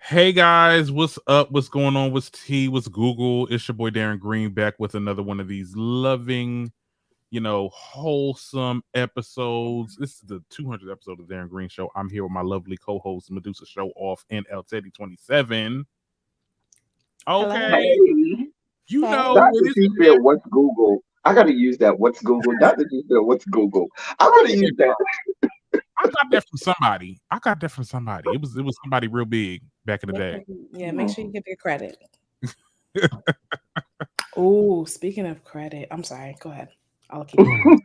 Hey guys, what's up? What's going on? What's T? What's Google? It's your boy Darren Green back with another one of these loving, wholesome episodes. This is the 200th episode of the Darren Green Show. I'm here with my lovely co-host Medusa Show Off and El Teddy 27. Okay, Hey, what Dr. is G it, said, man? what's Google? I got to use that. What's Google? Dr. G said, what's Google? I'm going to use that. I got that from somebody. It was somebody real big back in the day. Yeah, make sure you give your credit. Oh, speaking of credit, I'm sorry. Go ahead. I'll keep it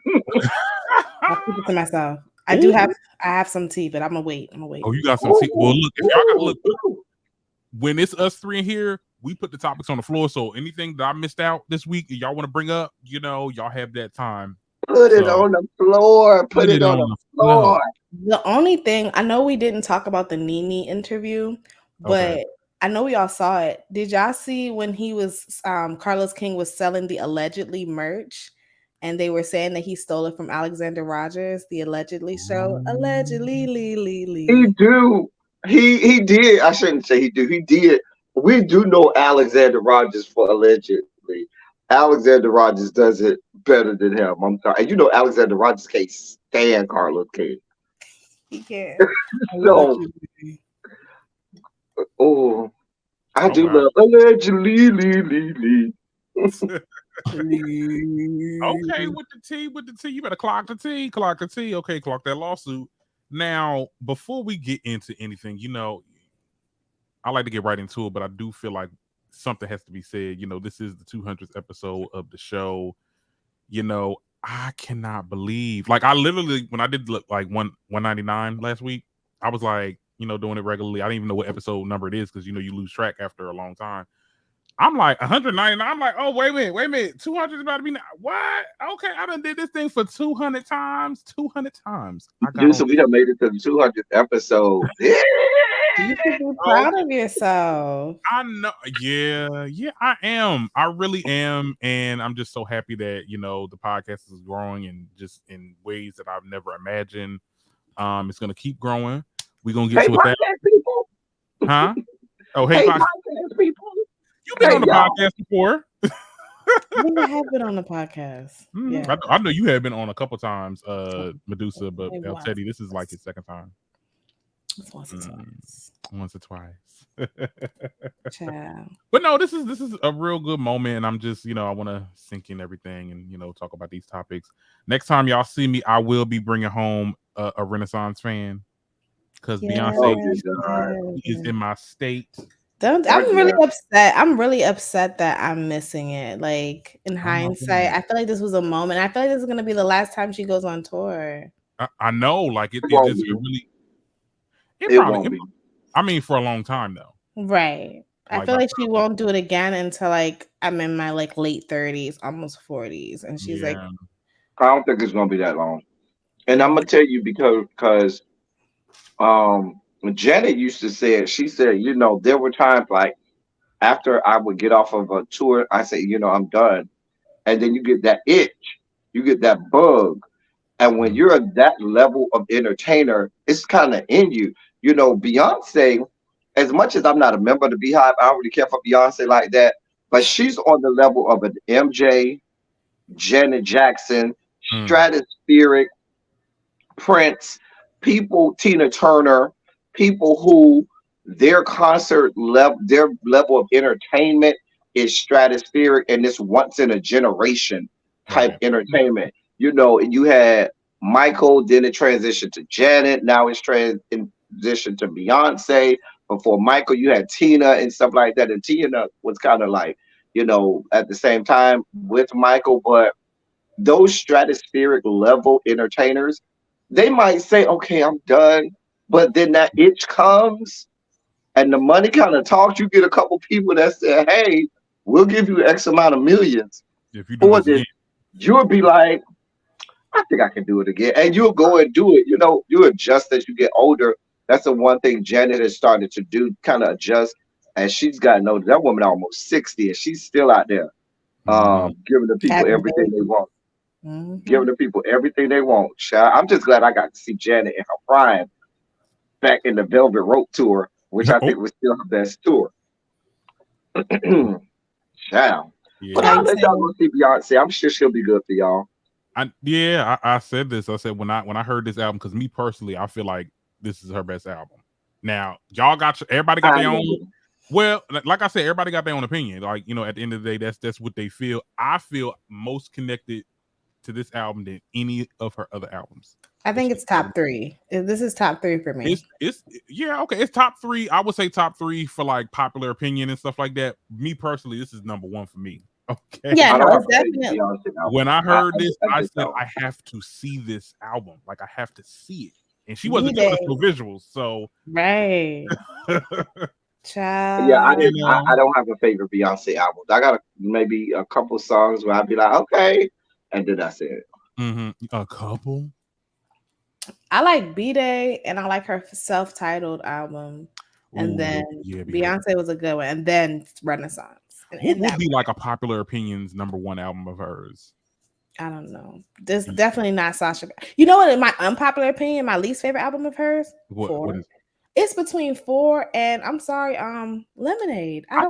to myself. I have some tea, but I'm gonna wait. Oh, you got some tea. Well, look, if y'all got look, when it's us three in here, we put the topics on the floor. So anything that I missed out this week, y'all want to bring up, y'all have that time. Put it on the floor. Put it on the floor. The only thing I know, we didn't talk about the Nene interview, but I know we all saw it. Did y'all see when he was Carlos King was selling the allegedly merch, and they were saying that he stole it from Alexander Rogers, the allegedly show? Allegedly, He do. He did. I shouldn't say he do. He did. We do know Alexander Rogers for allegedly. Alexander Rogers does it better than him. I'm sorry. And Alexander Rogers can't stand Carlos King. He can. So, I do love allegedly. Okay, with the T, you better clock the T. Okay, clock that lawsuit. Now, before we get into anything, I like to get right into it, but I do feel like something has to be said. This is the 200th episode of the show. I cannot believe, like, I literally, when I did look like 199 last week, I was like, doing it regularly. I didn't even know what episode number it is because you lose track after a long time. I'm like 199. I'm like, oh, wait a minute. 200 is about to be what? Okay, I done did this thing for 200 times. 200 times. So we done made it to the 200th episode. You should be proud of yourself. I know. Yeah, I am. I really am, and I'm just so happy that the podcast is growing and just in ways that I've never imagined. It's gonna keep growing. We're gonna get to it. People. Huh? Oh, hey podcast people. You've been on the podcast before. I think I have been on the podcast. Yeah, I know you have been on a couple times, Medusa, but El Teddy, this is like his second time. It's once or twice. But no, this is a real good moment, and I'm just I want to sink in everything and talk about these topics. Next time y'all see me, I will be bringing home a Renaissance fan because Beyonce is in my state. I'm really upset. I'm really upset that I'm missing it. Like, in hindsight, I feel like this was a moment. I feel like this is gonna be the last time she goes on tour. I know, like it just really. It probably. Be. I mean, for a long time though. Right. I feel like she won't do it again until like I'm in my like late 30s, almost 40s, and she's like, I don't think it's gonna be that long. And I'm gonna tell you because Janet used to say it. She said, there were times like after I would get off of a tour, I say, I'm done. And then you get that itch, you get that bug. And when you're at that level of entertainer, it's kind of in you. Beyonce, as much as I'm not a member of the Beehive, I don't really care for Beyonce like that. But she's on the level of an MJ, Janet Jackson, stratospheric, Prince, people, Tina Turner, people who their concert level, their level of entertainment is stratospheric, and it's once in a generation type entertainment. You had Michael, then it transitioned to Janet, now it's transitioned to Beyonce. Before Michael, you had Tina and stuff like that, and Tina was kind of like, at the same time with Michael, but those stratospheric level entertainers, they might say, okay, I'm done. But then that itch comes and the money kind of talks. You get a couple people that say, hey, we'll give you X amount of millions. If you do this, you'll be like, I think I can do it again. And you'll go and do it. You adjust as you get older. That's the one thing Janet has started to do, kind of adjust. And she's gotten older. That woman almost 60 and she's still out there giving the people everything they want. Giving the people everything they want. I'm just glad I got to see Janet in her prime back in the Velvet Rope tour which I think was still her best tour. Child. Yeah. But I'll let y'all go see Beyonce. I'm sure she'll be good for y'all. I said this. I said when I heard this album, because me personally, I feel like this is her best album. Now, y'all everybody got their own. Well, like I said, everybody got their own opinion. Like, you know, at the end of the day, that's what they feel. I feel most connected to this album than any of her other albums. I think it's top 3. This is top 3 for me. It's okay. It's top 3. I would say top 3 for like popular opinion and stuff like that. Me personally, this is number 1 for me. Okay. Yeah, no, it's definitely. When I heard this, I said I have to see this album. Like I have to see it. And she wasn't doing no visuals, so right. Child. Yeah, I don't have a favorite Beyonce album. I got maybe a couple songs where I'd be like, okay, and then that's it. A couple. I like B-Day, and I like her self-titled album, and then Beyonce was a good one, and then Renaissance. What would be like a popular opinion's number 1 album of hers? I don't know. This is definitely not Sasha. You know what? In my unpopular opinion, my least favorite album of hers. What is it? It's between 4 and I'm sorry, Lemonade. I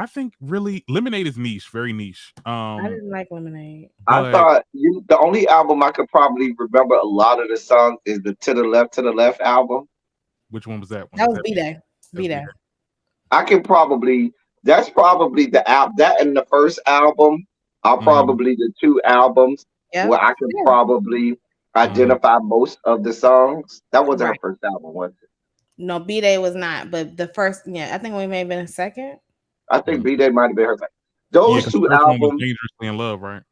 think really Lemonade is niche, very niche. I didn't like Lemonade. I thought the only album I could probably remember a lot of the songs is the To the Left album. Which one was that one? That was B-Day. B-Day. That's probably the album. That and the first album are probably the 2 albums where I can probably identify most of the songs. That wasn't her first album, was it? No, B-Day was not, but the first, I think we may have been a second. I think B-Day might have been her second. Those 2 albums. Dangerously in Love, right?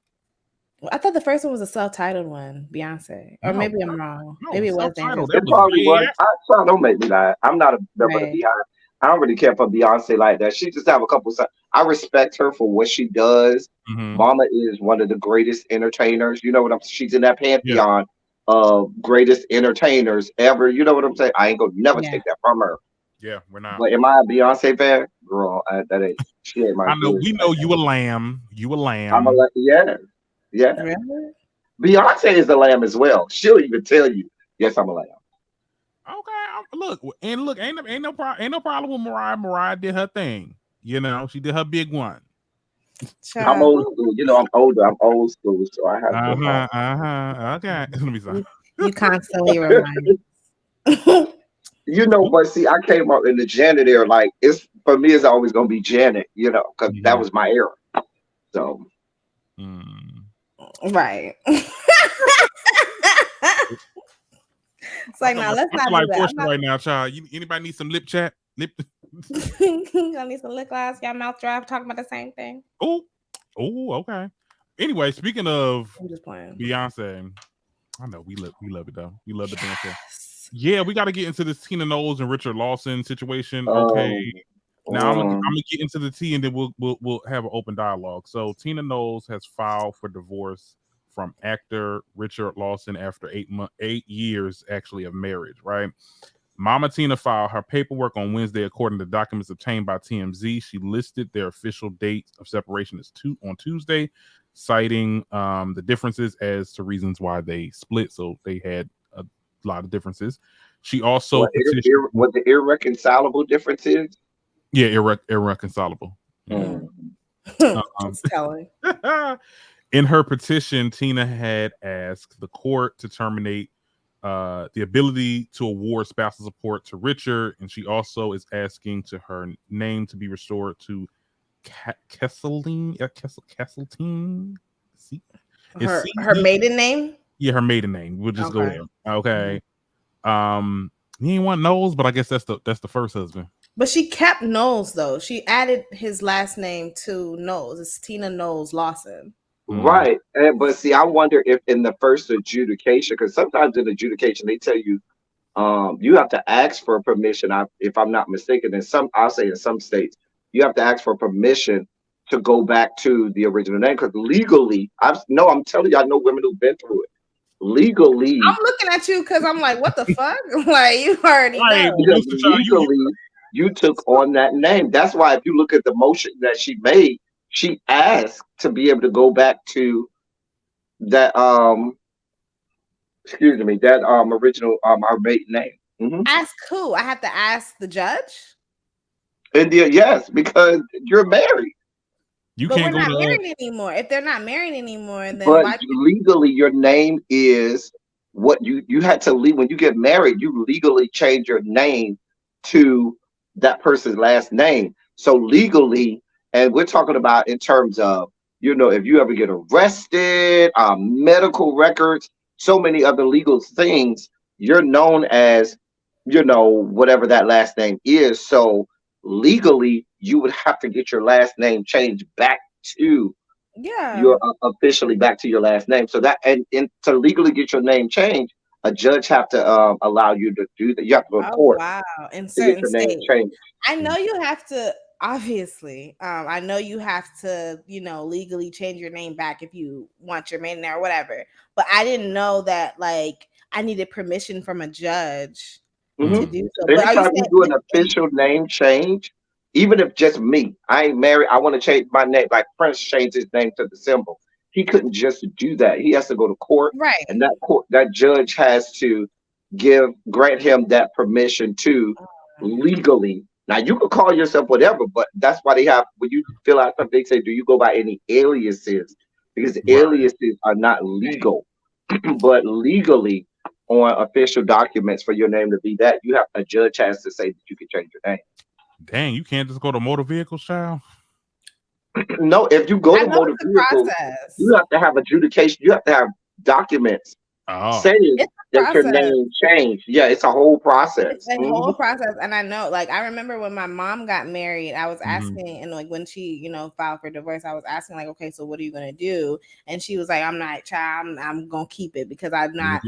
I thought the first one was a self-titled one, Beyonce. Or maybe I'm wrong. Maybe it was Dangerous. It probably was. Don't make me lie. I'm not a member of the Beehive. I don't really care for Beyonce like that. She just have a couple songs. I respect her for what she does. Mama is one of the greatest entertainers. You know what I'm saying? She's in that pantheon of greatest entertainers ever. You know what I'm saying? I ain't gonna never take that from her. Yeah, we're not. But am I a Beyonce fan? Girl, that ain't. She ain't my. I know. We know you a lamb. You a lamb. I'm a lamb. Yeah. Really? Beyonce is a lamb as well. She'll even tell you, yes, I'm a lamb. Okay, look, ain't no problem with Mariah. Mariah did her thing. You know, she did her big one. I'm old school. You know, I'm older. I'm old school, so I have Okay. Let me see. You constantly remind You know, but see, I came up in the Janet era. Like, it's for me, it's always gonna be Janet. You know, because that was my era. So, right. It's like, now let's not do that. Right now, child. Anybody need some lip chat? I need some lip gloss. Y'all mouth dry. Talking about the same thing. Oh, okay. Anyway, speaking of I'm just playing. Beyonce, I know we love it though. We love the Beyonce. Yeah, we got to get into this Tina Knowles and Richard Lawson situation. Okay. Now I'm gonna get into the tea, and then we'll have an open dialogue. So Tina Knowles has filed for divorce from actor Richard Lawson after 8 years actually of marriage, right? Mama Tina filed her paperwork on Wednesday, according to documents obtained by TMZ. She listed their official date of separation as on Tuesday, citing the differences as to reasons why they split. So they had a lot of differences. She also what the irreconcilable differences? Yeah, irreconcilable. Just telling. In her petition, Tina had asked the court to terminate the ability to award spousal support to Richard, and she also is asking to her name to be restored to Kesseltine. Her maiden name? Yeah, her maiden name. We'll just go there. Okay. He ain't want Knowles, but I guess that's the first husband. But she kept Knowles though. She added his last name to Knowles. It's Tina Knowles Lawson. Right. But see, I wonder if in the first adjudication, because sometimes in adjudication they tell you you have to ask for permission. If I'm not mistaken, I'll say in some states you have to ask for permission to go back to the original name, because legally, I'm telling you, I know women who've been through it. Legally, I'm looking at you because I'm like, what the fuck? Like, you already know. Because legally, you took on that name. That's why if you look at the motion that she made, she asked to be able to go back to that original her maiden name. Ask who? I have to ask the judge? India, yes, because you're married. You But we're can't go not to. married anymore. If they're not married anymore, then But why? legally, your name is what you had to leave when you get married. You legally change your name to that person's last name. So legally, and we're talking about in terms of if you ever get arrested, medical records, so many other legal things, you're known as whatever that last name is. So legally, you would have to get your last name changed back to Yeah. you're officially back to your last name. So that and to legally get your name changed, a judge have to allow you to do that. You have to go to Oh court wow. In to get certain your name states. changed. I know you have to obviously. I know you have to, legally change your name back if you want your maiden name or whatever. But I didn't know that like I needed permission from a judge to do so. But are you Anytime you do an saying official name change, even if just me, I ain't married, I want to change my name. Like Prince changed his name to the symbol. He couldn't just do that. He has to go to court, right? and that judge has to grant him that permission to legally. Now you can call yourself whatever, but that's why they have when you fill out something, they say, do you go by any aliases? Because Right. aliases are not legal, but legally on official documents for your name to be that, you have a judge has to say that you can change your name. Dang, you can't just go to motor vehicles, child. No, if you go I to know motor it's a vehicles, you process. have to have adjudication. You have to have documents Oh, saying It's a that your process. name changed. Yeah, it's a whole It's process. a whole process, and I know, like, I remember when my mom got married, I was mhm. asking, and like when she, filed for divorce, I was asking, like, okay, so what are you gonna do? And she was like, I'm not, child, I'm gonna keep it because I'm not,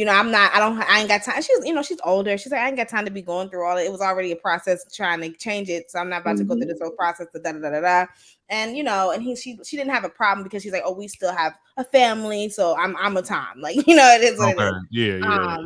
I'm not, I ain't got time. She's older. She's like, I ain't got time to be going through all it. It was already a process trying to change it, so I'm not about to go through this whole process. Da da da da da. And she didn't have a problem because she's like, oh, we still have a family, so I'm a Tom. Like, it is what it Okay. is. Yeah.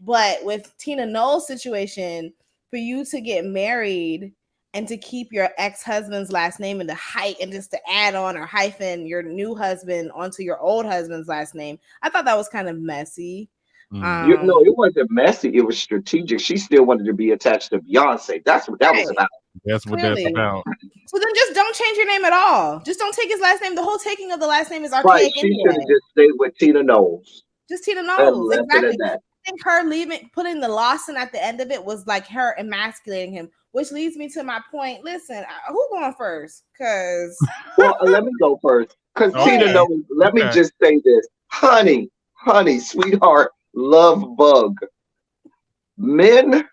But with Tina Knowles' situation, for you to get married and to keep your ex-husband's last name and and just to add on or hyphen your new husband onto your old husband's last name, I thought that was kind of messy. It wasn't messy. It was strategic. She still wanted to be attached to Beyonce. That's what that was Right, about. That's what that's clearly. about. So then just don't change your name at all. Just don't take his last name. The whole taking of the last name is Right. archaic She should have anyway. just stayed with Tina Knowles Just Tina and Knowles. left it at Exactly. that. I think her putting the Lawson at the end of it was like her emasculating him, which leads me to my point. Listen, who going first? Because Well, let me go first. Because Tina Okay. Knowles, let me Okay. just say this. Honey, sweetheart, love bug. Men,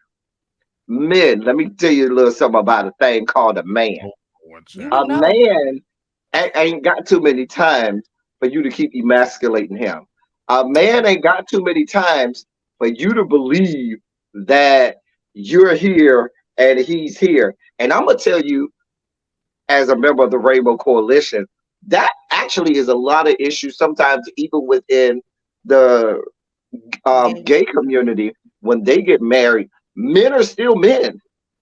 let me tell you a little something about a thing called a man. Oh, what you child? would A know. man ain't got too many times for you to keep emasculating him. A man ain't got too many times for you to believe that you're here and he's here. And I'm gonna tell you, as a member of the Rainbow Coalition, that actually is a lot of issues. Sometimes even within the Game. gay community, when they get married, men are still men.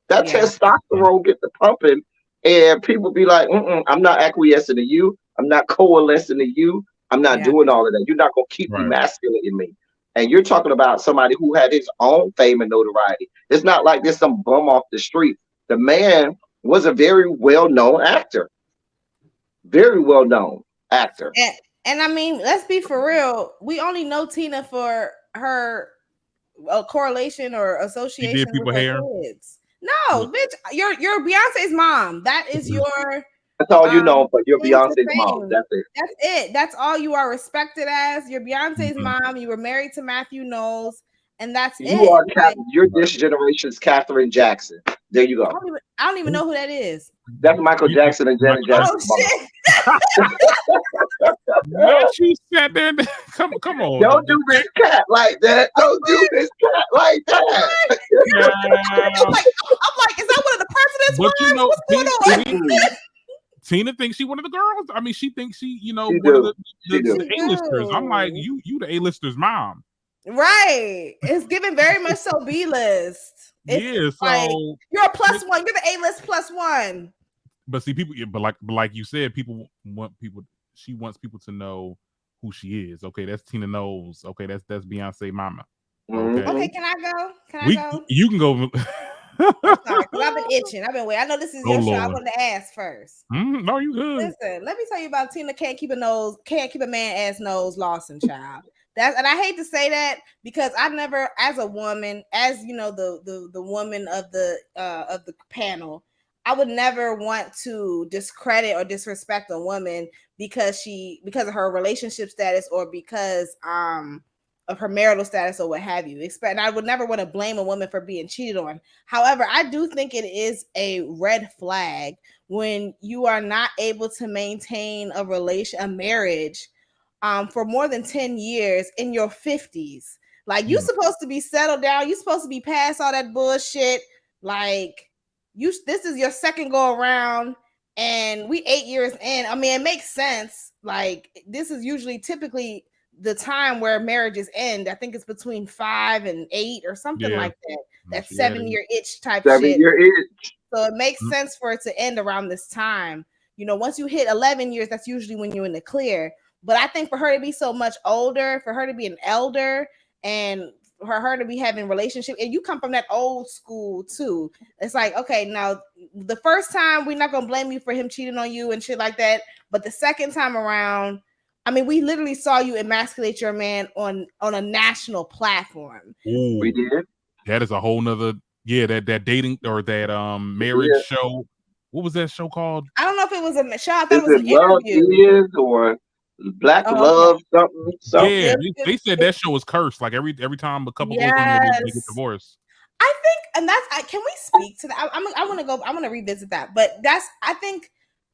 That Yeah. testosterone get the pumping, and people be like, "I'm not acquiescing to you. I'm not coalescing to you. I'm not Yeah. doing all of that. You're not gonna keep Right. emasculating me." And you're talking about somebody who had his own fame and notoriety. It's not like there's some bum off the street. The man was a very well-known actor, very well-known actor. And I mean, let's be for real. We only know Tina for her correlation or She did association with people her hair. kids. No, bitch, you're Beyonce's mom. That is your That's all you know for your claim to Beyonce's mom. fame. That's it. That's it. That's all you are respected as. You're Beyonce's Mhm. mom. You were married to Matthew Knowles, and that's You it. are Like, you're Right. this generation's Catherine Jackson. There you go. I don't even know who that is. That's Michael You- Jackson and Janet Michael Oh Jackson's mom. shit! Not you sat there. Come on. Don't do this cat like that. Don't do this cat like that. Yeah. I'm like, is that one of the president's But wives? What's going on? Tina thinks she one of the girls. I mean, she thinks she, She one of do. She do. the A-listers. I'm like, do. you the A-listers mom. Right. It's given very much so B list. It's Yeah, like so you're a plus one. You're the A list plus one. but see people, but like you said, people want people. She wants people to know who she is. Okay, that's Tina Knowles. Okay, that's Beyonce mama. Okay. Okay, can I go? Can I go? You can go. I'm sorry, because I've been itching. I've been waiting. I know this is your show. I Lord. wanted to ask first. No, you good. Listen, let me tell you about Tina can't keep a man ass nose Lawson, child. And I hate to say that because I never, as a woman, as you know, the woman of the panel, I would never want to discredit or disrespect a woman because of her relationship status or because of her marital status or what have you. And I would never want to blame a woman for being cheated on. However, I do think it is a red flag when you are not able to maintain a marriage for more than 10 years in your 50s. Like, you're supposed to be settled down. You're supposed to be past all that bullshit. Like, this is your second go around, and we 8 years in. I mean, it makes sense. Like, this is usually typically the time where marriages end. I think it's between 5 and 8 or something like that. That 7-year itch type shit. 7-year itch. So it makes sense for it to end around this time. You know, once you hit 11 years, that's usually when you're in the clear. But I think for her to be so much older, for her to be an elder, and for her to be having relationship, and you come from that old school too. It's like, okay, now the first time we're not gonna blame you for him cheating on you and shit like that. But the second time around, I mean, we literally saw you emasculate your man on a national platform. Ooh, we did. That is a whole nother, that dating or that marriage show. What was that show called? I don't know if it was a show. I thought it was an Love interview. Is or Black Love something. Yeah, they said that show was cursed. Like every time a couple goes on there, they get divorced. I think, and can we speak to that? I want to revisit that. But I think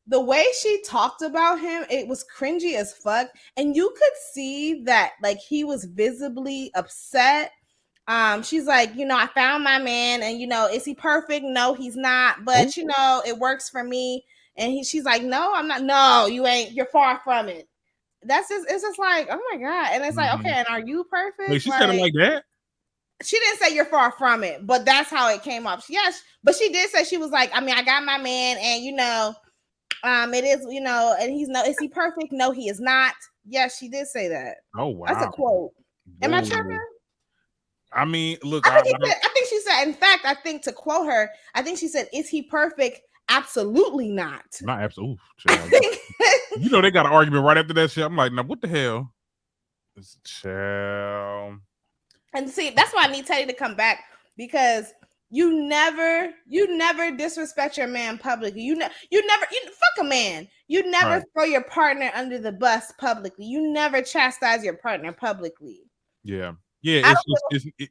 the way she talked about him, it was cringy as fuck. And you could see that, like, he was visibly upset. She's like, I found my man, and is he perfect? No, he's not. But it works for me. And she's like, no, I'm not. No, you ain't. You're far from it. It's just like, oh my God. And it's like, okay, and are you perfect? Wait, she said it like that? She didn't say you're far from it, but that's how it came up. Yes, but she did say, she was like, I mean, I got my man, and it is, and is he perfect? No, he is not. Yes, she did say that. Oh wow. That's a quote. Am I tripping? I mean, look, I think she said, in fact, I think, to quote her, I think she said, is he perfect? Absolutely not. Not absolutely. They got an argument right after that shit. I'm like, now what the hell? Child. And see, that's why I need Teddy to come back, because you never disrespect your man publicly. You never fuck a man. You never throw your partner under the bus publicly. You never chastise your partner publicly. Yeah. Yeah,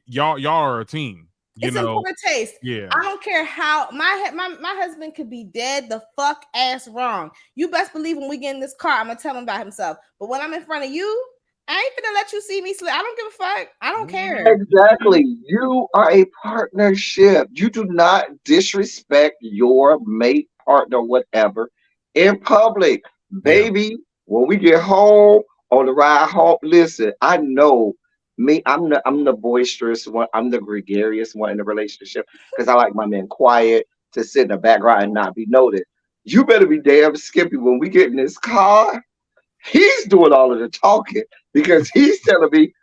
y'all are a team. It's in poor taste. Yeah. I don't care how my husband could be dead the fuck ass wrong. You best believe when we get in this car, I'm gonna tell him about himself. But when I'm in front of you, I ain't gonna let you see me slip. I don't give a fuck. I don't care. Exactly. You are a partnership. You do not disrespect your mate, partner, whatever, in public. Baby, when we get home, on the ride home, listen, I know me, I'm the boisterous one. I'm the gregarious one in the relationship because I like my man quiet, to sit in the background and not be noted. You better be damn Skippy when we get in this car. He's doing all of the talking because he's telling me,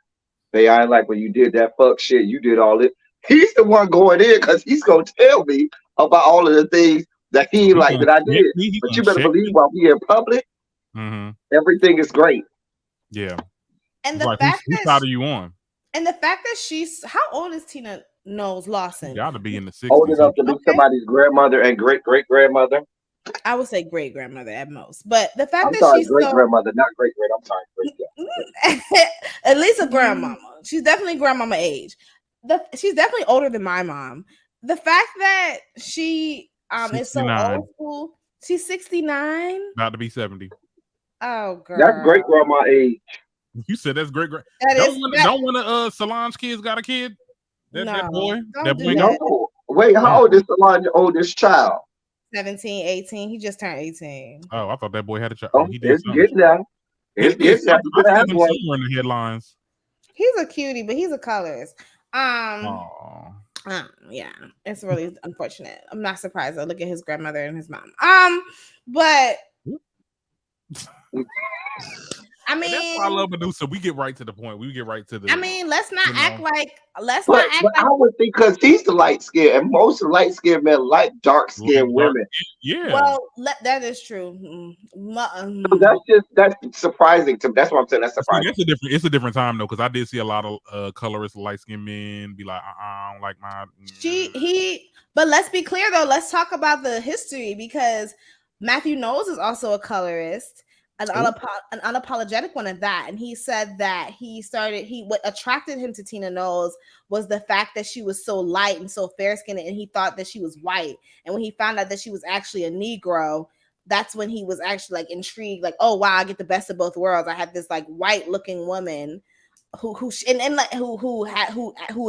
"Hey, I ain't like when you did that fuck shit. You did all it." He's the one going in because he's gonna tell me about all of the things that he ain't like that I did. But you better believe while we in public, everything is great. Yeah. And the fact whose side are you on? And the fact that how old is Tina Knowles Lawson? Got to be in the 60s. Old enough to be somebody's grandmother and great grandmother. I would say great grandmother at most, but the fact she's great grandmother, not great. I'm sorry, great. At least a grandmama. She's definitely grandmama age. She's definitely older than my mom. The fact that she is so old school. She's 69. About to be 70. Oh, girl. That's great grandma age. You said that's great. Don't one of Solange's kids got a kid? That boy? No. Wait, how old is Solange's oldest child? 17, 18. He just turned 18. Oh, I thought that boy had a child. Oh, he did getting there. It's getting there. I somewhere in the headlines. He's a cutie, but he's a colorist. Yeah, it's really unfortunate. I'm not surprised. Look at his grandmother and his mom. But I And that's why I mean, love Medusa. We get right to the point. We get right to the. I mean, let's not act like But I would think because he's the light skin, and most of the light skinned men like dark skinned women. Yeah. Well, that is true. So that's surprising to me. That's what I'm saying. That's surprising. It's a different time though, because I did see a lot of colorist light skinned men be like, I don't like my. But let's be clear though. Let's talk about the history because Matthew Knowles is also a colorist. An unapologetic one at that, and he said that what attracted him to Tina Knowles was the fact that she was so light and so fair skinned, and he thought that she was white. And when he found out that she was actually a Negro, that's when he was actually like intrigued, like, oh wow, I get the best of both worlds. I have this like white looking woman who is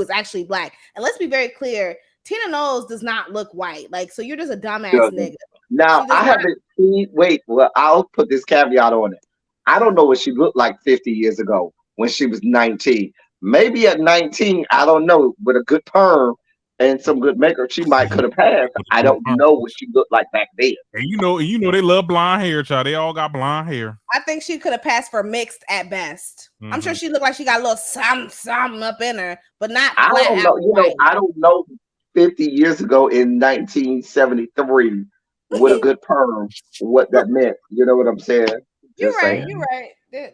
actually black. And let's be very clear, Tina Knowles does not look white. Like, so you're just a dumbass nigga. Now I haven't seen. Wait, well, I'll put this caveat on it. I don't know what she looked like 50 years ago when she was 19. Maybe at 19, I don't know, with a good perm and some good makeup, she might could have passed. I don't know what she looked like back then. And you know they love blonde hair, child. They all got blonde hair. I think she could have passed for mixed at best. Mm-hmm. I'm sure she looked like she got a little something up in her, but not. I don't know. You know, I don't know. 50 years ago in 1973. With a good perm, what that meant. You know what I'm saying? You're right.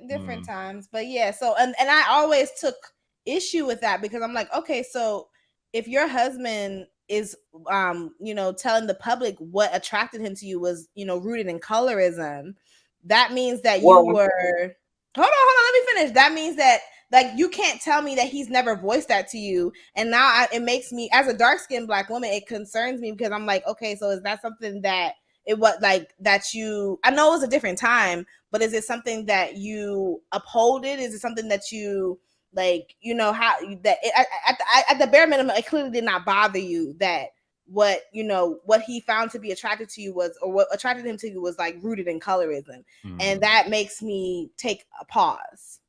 Different times. But yeah, so and I always took issue with that because I'm like, okay, so if your husband is telling the public what attracted him to you was, rooted in colorism, that means that you were hold on, let me finish. That means that like you can't tell me that he's never voiced that to you. And now it makes me, as a dark-skinned Black woman, it concerns me because I'm like, okay, so is that something that I know it was a different time, but is it something that you upholded? Is it something that you at the bare minimum, it clearly did not bother you that what he found to be attracted to you was, or what attracted him to you was like rooted in colorism. And that makes me take a pause.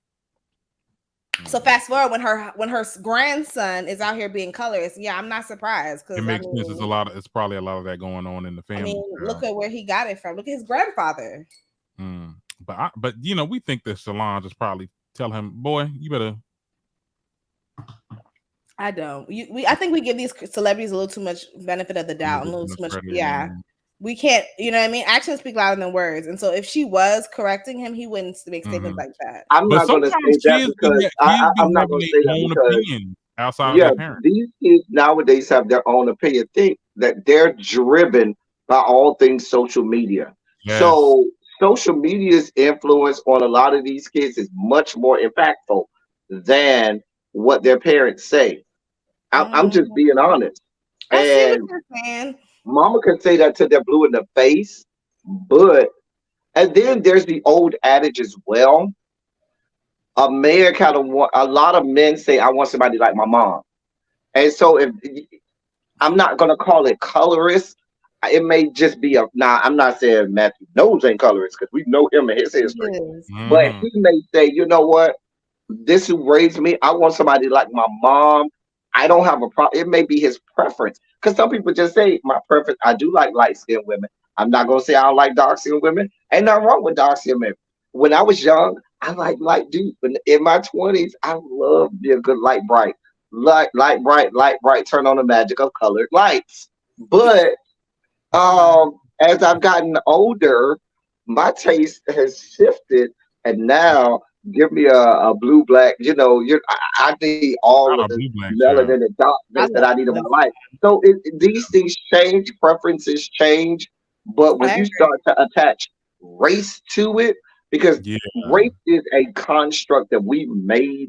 So fast forward when her grandson is out here being colorist, yeah, I'm not surprised because it makes sense. It's probably a lot of that going on in the family. I mean, look at where he got it from. Look at his grandfather. But we think that Solange is probably tell him, boy, you better. I don't. I think we give these celebrities a little too much benefit of the doubt, a little too much. Yeah. We can't, you know what I mean? Actions speak louder than words. And so if she was correcting him, he wouldn't make statements like that. I'm not going to say that because I'm not going to say that because outside of their parents. These kids nowadays have their own opinion. Think that they're driven by all things social media. Yes. So social media's influence on a lot of these kids is much more impactful than what their parents say. I'm just being honest. I see what you're saying. Mama can say that till they're blue in the face, and then there's the old adage as well. A man kind of a lot of men say, I want somebody like my mom. And so if I'm not going to call it colorist, it may just be I'm not saying Matthew Knowles ain't colorist because we know him and his history. But he may say, you know what? This who raised me, I want somebody like my mom. I don't have a problem. It may be his preference. Because some people just say, my preference, I do like light-skinned women. I'm not going to say I don't like dark-skinned women. Ain't nothing wrong with dark-skinned women. When I was young, I liked light dudes. But in my 20s, I love to be a good light bright. Light bright, turn on the magic of colored lights. But as I've gotten older, my taste has shifted. And now, give me a blue black, I need all of the melanin and darkness that I need in my life. So these things change, preferences change, but when you start to attach race to it, because race is a construct that we made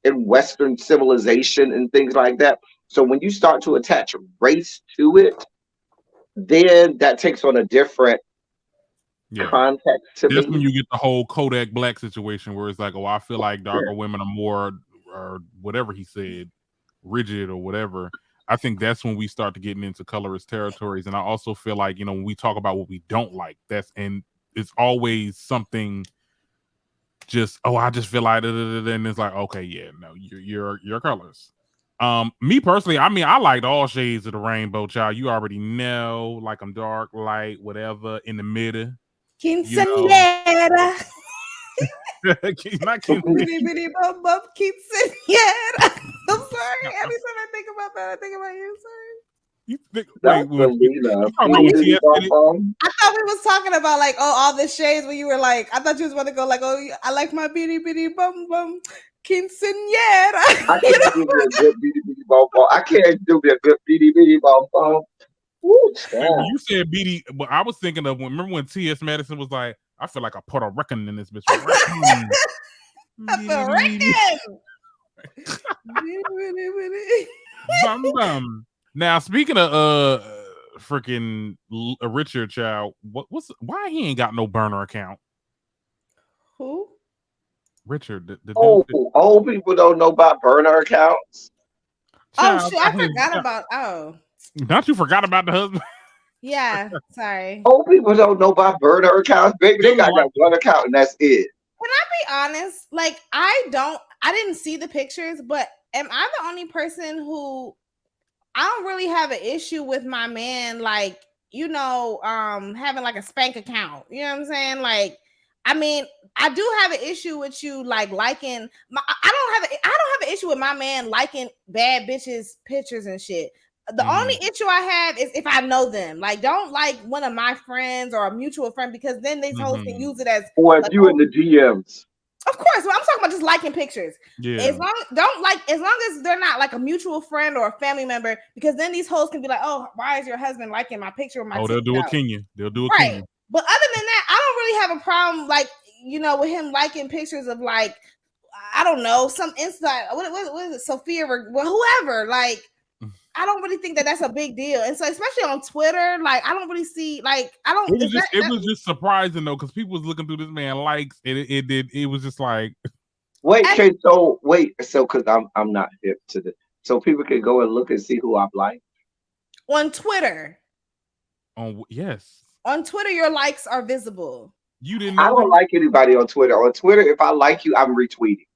in Western civilization and things like that. So when you start to attach race to it, then that takes on a different context to That's me. when you get the whole Kodak Black situation where it's like, oh, I feel like darker women are more, or whatever he said, rigid or whatever. I think that's when we start to getting into colorist territories. And I also feel like, when we talk about what we don't like, and it's always something just, I just feel like, and it's like, okay, yeah, no, you're colors. Me personally, I mean, I liked all shades of the rainbow, child. You already know, like I'm dark, light, whatever, in the middle. Quinceañera. Not King. Bitty bitty bum bum quinceañera. I'm sorry. Every time I think about that, I think about you. Sorry. You think, That's wait, Selena. I thought we was talking about like all the shades when you were like, I thought you was about to go like, oh, I like my bitty bitty bum bum quinceañera. I can't do me a good bitty bitty bum bum. I can't do me a good bitty bitty bum bum. When you said BD, but I was thinking of remember when TS Madison was like, I feel like a Puerto Rican in this bitch. Puerto Rican. Bum bum. Now speaking of freaking Richard child, why he ain't got no burner account? Who? Richard. Old people don't know about burner accounts. Child, oh shit! I forgot about. Oh, not you forgot about the husband. Yeah, sorry. Old people don't know about burner accounts, baby. They got that one account and that's it. Can I be honest? Like, I didn't see the pictures, but am I the only person who I don't really have an issue with my man, like, having like a spank account. You know what I'm saying? Like, I mean, I do have an issue with you like liking I don't have an issue with my man liking bad bitches pictures and shit. The only issue I have is if I know them. Like, don't like one of my friends or a mutual friend, because then these hoes can use it as or if you in the DMs. Of course, well, I'm talking about just liking pictures. Yeah. As long as they're not like a mutual friend or a family member, because then these hoes can be like, oh, why is your husband liking my picture with my they'll do a Kenya. They'll do a Kenya. But other than that, I don't really have a problem, like, with him liking pictures of like, I don't know, some Insta, what is it, Sophia or whoever, like, I don't really think that that's a big deal. And so, especially on Twitter, like, I don't really see, like, I don't. It was just surprising though, because people was looking through this man likes, and it was just like. So because I'm not hip to this, so people can go and look and see who I've liked on Twitter. Yes. On Twitter, your likes are visible. You didn't know I don't like anybody on Twitter. On Twitter, if I like you, I'm retweeting.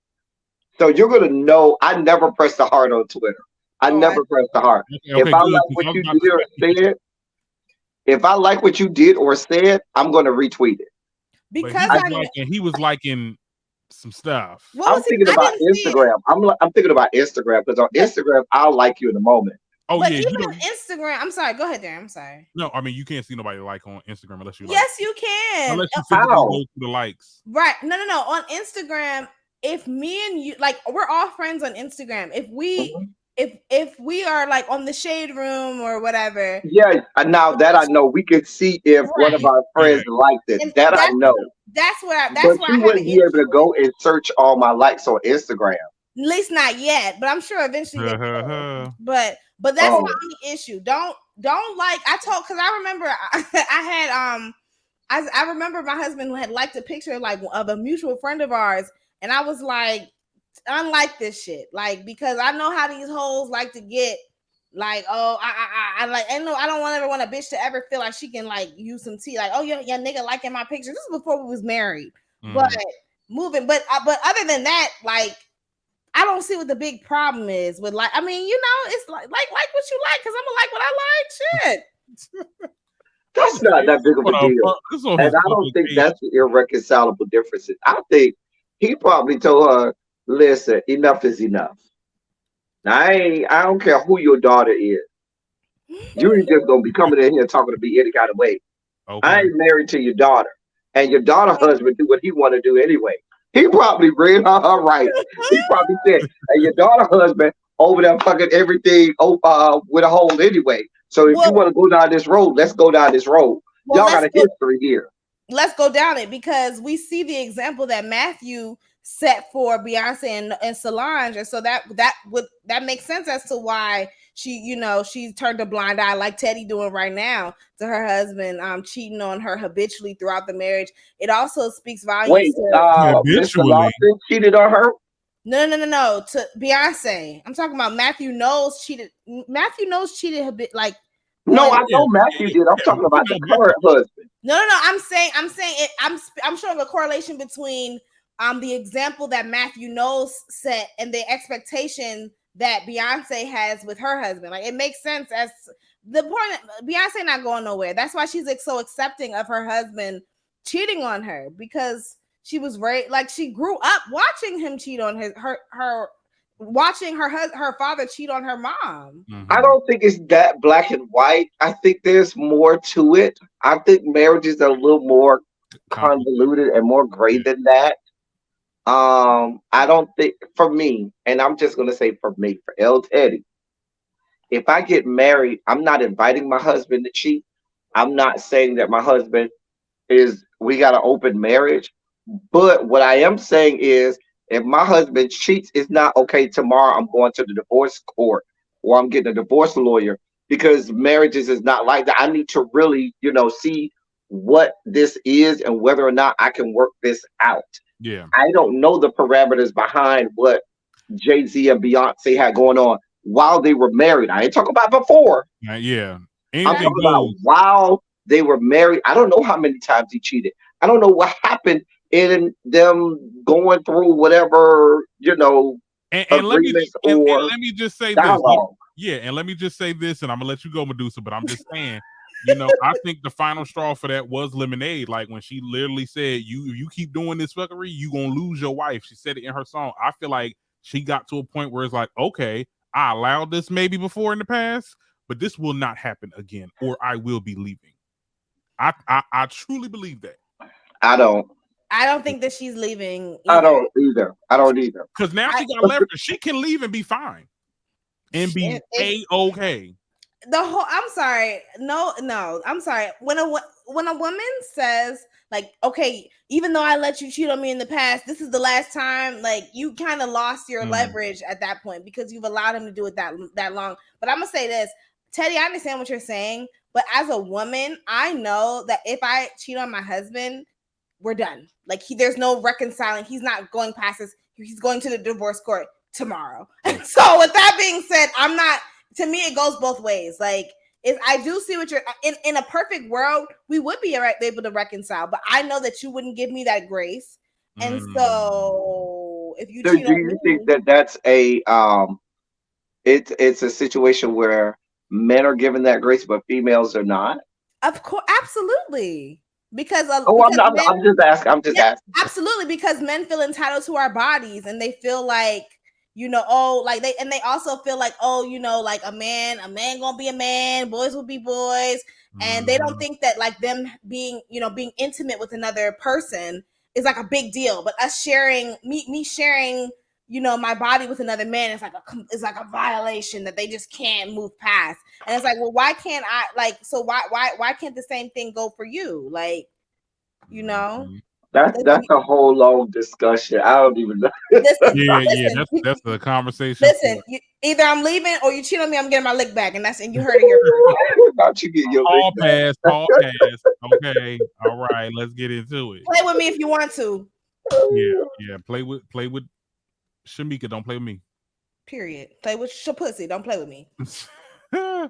So you're gonna know I never press the heart on Twitter. I never press the heart. Okay, if I like what you did or said, if I like what you did or said, I'm gonna retweet it. Because he was liking some stuff. I'm thinking about Instagram. I'm thinking about Instagram, because on Instagram, I'll like you in a moment. Oh, but yeah, even on Instagram, I'm sorry. Go ahead, there. I'm sorry. No, I mean, you can't see nobody like on Instagram unless you. Yes, you can. Unless you physically go through the likes. Right? No. On Instagram, if me and you, like, we're all friends on Instagram. If we. If we are like on the shade room or whatever, now that I know, we can see if one of our friends liked it. And I know. That's where you wouldn't be able to go and search all my likes on Instagram. At least not yet, but I'm sure eventually. But that's my only issue. Don't like. Because I remember I remember my husband had liked a picture like of a mutual friend of ours, and I was like, unlike this shit, like, because I know how these hoes like to get, like, oh, I like, I don't ever want a bitch to ever feel like she can like use some tea, like, oh, your nigga liking my picture. This is before we was married, but other than that, like, I don't see what the big problem is with, like, I mean, it's like what you like, because I'm gonna like what I like. Shit. That's not that big of a deal, and I don't think that's the irreconcilable differences. I think he probably told her, listen, enough is enough. Now, I don't care who your daughter is. You ain't just gonna be coming in here talking to me any kind of way. Okay. I ain't married to your daughter, and your daughter husband do what he want to do anyway. He probably read her right. He probably said, "Hey, your daughter husband over there fucking everything with a hole anyway. So if you want to go down this road, let's go down this road. Y'all got a history here. Let's go down it, because we see the example that Matthew set for Beyonce and Solange, and so that makes sense as to why she turned a blind eye, like Teddy doing right now, to her husband cheating on her habitually throughout the marriage. It also speaks volumes. Mr. Lawson cheated on her? No, to Beyonce. I'm talking about Matthew Knowles cheated. Matthew Knowles cheated a bit, like. No, I know Matthew did. I'm talking about the current husband. No. I'm saying it. I'm showing a correlation between the example that Matthew Knowles set and the expectation that Beyonce has with her husband. Like, it makes sense as the point. Beyonce not going nowhere. That's why she's like so accepting of her husband cheating on her, because she was right, like she grew up watching him cheat on her watching her father cheat on her mom. I don't think it's that black and white. I think there's more to it. I think marriages are a little more convoluted and more gray than that. I don't think, for me, and I'm just gonna say for me, for L Teddy, if I get married, I'm not inviting my husband to cheat. I'm not saying that my husband we got an open marriage. But what I am saying is, if my husband cheats, it's not okay. Tomorrow I'm going to the divorce court or I'm getting a divorce lawyer, because marriages is not like that. I need to really, see what this is and whether or not I can work this out. Yeah. I don't know the parameters behind what Jay-Z and Beyonce had going on while they were married. I ain't talking about before. Yeah. I'm talking about while they were married. I don't know how many times he cheated. I don't know what happened in them going through whatever, and let me just say dialogue. this. And let me just say this, and I'm gonna let you go, Medusa, but I'm just saying, I think the final straw for that was Lemonade. Like when she literally said, you keep doing this fuckery, you gonna lose your wife. She said it in her song. I feel like she got to a point where it's like, okay, I allowed this maybe before in the past, but this will not happen again, or I will be leaving. I truly believe that. I don't think that she's leaving either. I don't either. Because now she got leverage. She can leave and be fine. And be A-okay. I'm sorry. No, I'm sorry. When a woman says, like, okay, even though I let you cheat on me in the past, this is the last time, like, you kind of lost your leverage at that point because you've allowed him to do it that long. But I'm gonna say this, Teddy, I understand what you're saying, but as a woman, I know that if I cheat on my husband, we're done. Like, there's no reconciling. He's not going past this. He's going to the divorce court tomorrow. And so with that being said, to me, it goes both ways. Like, if I do see what you're in a perfect world, we would be able to reconcile, but I know that you wouldn't give me that grace. And so if you cheat do you think that that's a it's a situation where men are given that grace but females are not? Of course, absolutely. Because I'm just asking. Absolutely, because men feel entitled to our bodies, and they feel like, they also feel like, like a man gonna be a man, boys will be boys, and they don't think that, like, them being intimate with another person is like a big deal. But us sharing, me sharing, my body with another man is like a violation that they just can't move past. And it's like, well, why can't I, like, so why can't the same thing go for you? Like, That's a whole long discussion. I don't even know. Listen, that's the conversation. Listen, either I'm leaving or you cheat on me, I'm getting my lick back, and you heard it here. About you get your all pass. Okay, all right, let's get into it. Play with me if you want to. Yeah. Play with Shamika. Don't play with me. Period. Play with your pussy. Don't play with me. I